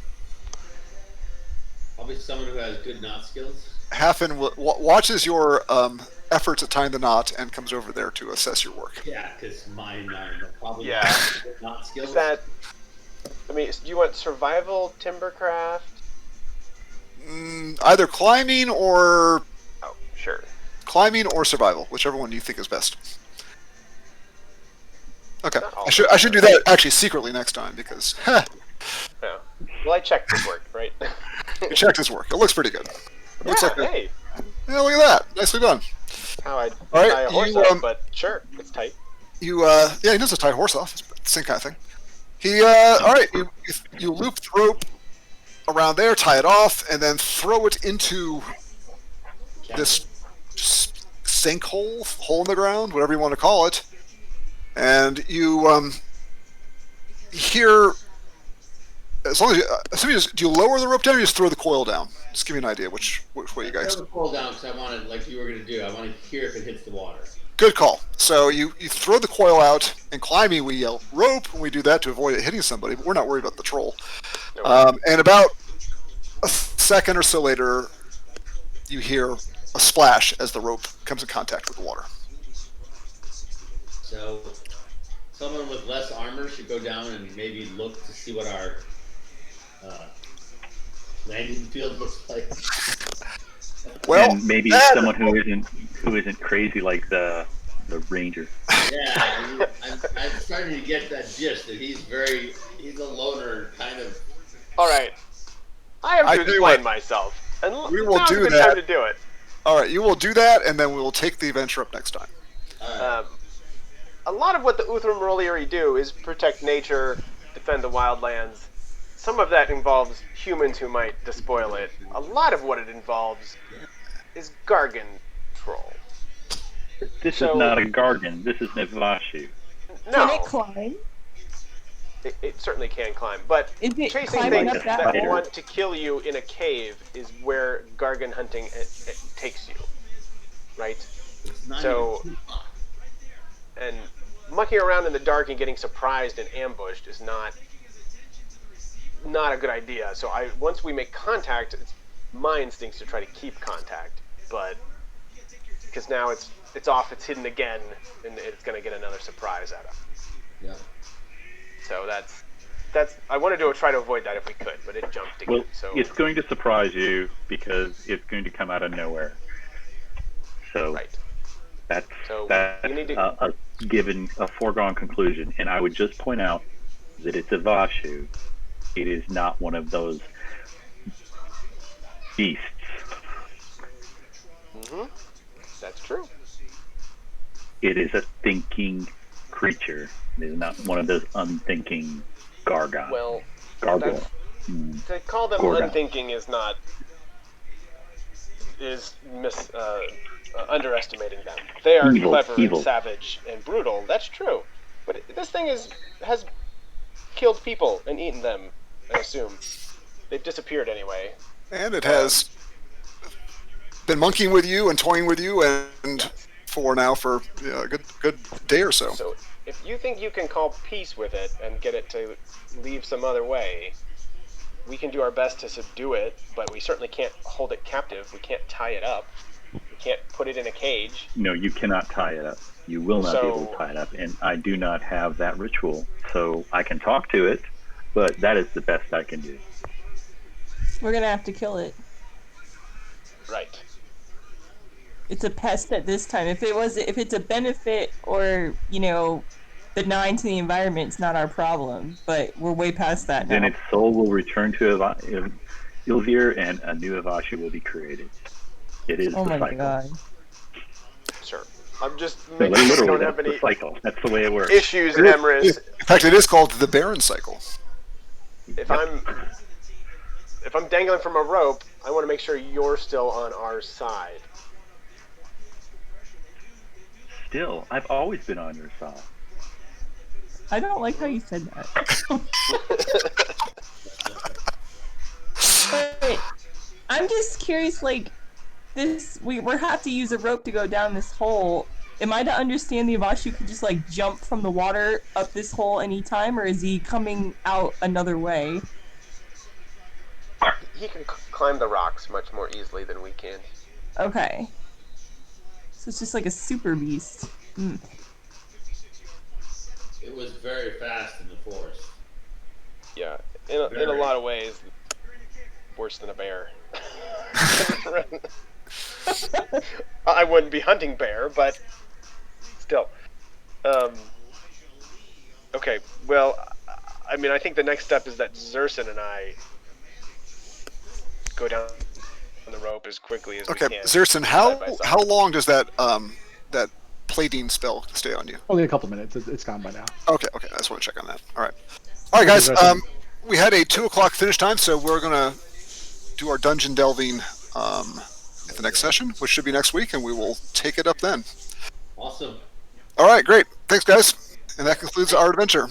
Probably someone who has good knot skills. Hafen watches your efforts at tying the knot and comes over there to assess your work. Yeah, because mine are probably Yeah. not good knot skills. Is that? I mean, do you want survival, timbercraft? Either climbing or Oh, sure. survival, whichever one you think is best. Okay, Not all I should do that actually secretly next time because Yeah. Well, I checked this work, right? you checked his work. It looks pretty good. Looks yeah, like hey, yeah, look at that, nicely done. how I All right, tie a horse you, up, but sure, it's tight. Yeah, he knows to tie a horse off. It's the same kind of thing. All right, you loop the rope around there, tie it off, and then throw it into this sinkhole, hole in the ground, whatever you want to call it. And you hear, as long as do you lower the rope down or you just throw the coil down? Just give me an idea which way you guys. Throw the pole down because I want to, like you were going to do. I want to hear if it hits the water. Good call. So you throw the coil out, and climbing we yell rope when we do that to avoid it hitting somebody, but we're not worried about the troll. And about a second or so later, you hear a splash as the rope comes in contact with the water. So, someone with less armor should go down and maybe look to see what our landing field looks like. Well, and maybe that- someone who isn't crazy like the ranger. Yeah, I'm starting to get that gist that he's a loner kind of. All right, I have I to tell you explain what, myself, and we will now's do a good that. time to do it. All right, you will do that, and then we will take the adventure up next time. A lot of what the Uthram Rolieri do is protect nature, defend the wildlands. Some of that involves humans who might despoil it. A lot of what it involves is Gargan troll. This So- is not a Gargan. This is an Ivashu. No, Can it climb? it certainly can climb, but Is it chasing climbing things up that that spider. want to kill you in a cave is where Gargan hunting it takes you, right? It's not So- even too hot. And mucking around in the dark and getting surprised and ambushed is not a good idea. So once we make contact, it's my instincts to try to keep contact, but because now it's off, it's hidden again, and it's going to get another surprise at him. Yeah. So that's I wanted to try to avoid that if we could, but it jumped again. Well, So it's going to surprise you because it's going to come out of nowhere. So right. that's So that's you need to- a foregone conclusion. And I would just point out that it's a Vashu. It is not one of those beasts. That's true. It is a thinking creature. It is not one of those unthinking gargoyle. Well, gargoyle. that's- Mm. to call them Gorgon. unthinking is underestimating them. They are Evil, clever evil. and savage and brutal. That's true. But this thing has killed people and eaten them, I assume. They've disappeared anyway. And it has been monkeying with you and toying with you, and for a good day or so. So if you think you can call peace with it and get it to leave some other way, we can do our best to subdue it, but we certainly can't hold it captive. We can't tie it up. We can't put it in a cage. No, you cannot tie it up. You will not be able to tie it up, and I do not have that ritual. So I can talk to it, but that is the best I can do. We're gonna have to kill it. Right. It's a pest at this time. If it's a benefit or benign to the environment, it's not our problem. But we're way past that now. Then its soul will return to Ilzir, and a new Avashu will be created. It is Oh the my cycle. god. Sure. I'm just So making sure we literally, don't that's have the any cycle. That's the way it works. issues, In Emrys. fact, it is called the Baron cycle. If Yep. I'm dangling from a rope, I want to make sure you're still on our side. Still, I've always been on your side. I don't like how you said that. But I'm just curious, like, we have to use a rope to go down this hole. Am I to understand the Avashu could just like jump from the water up this hole anytime, or is he coming out another way? He can climb the rocks much more easily than we can. Okay. So it's just like a super beast. Mm. It was very fast in the forest. Yeah, in a lot of ways, worse than a bear. I wouldn't be hunting bear, but still. Okay, well, I mean, I think the next step is that Zerson and I go down the rope as quickly as we Okay, can. Zerson, side by side. how long does that plating spell stay on you? Only a couple minutes. It's gone by now. Okay, I just want to check on that. All right, guys. We had a 2:00 finish time, so we're gonna do our dungeon delving at the next session, which should be next week, and we will take it up then. Awesome. All right, great. Thanks, guys. And that concludes our adventure.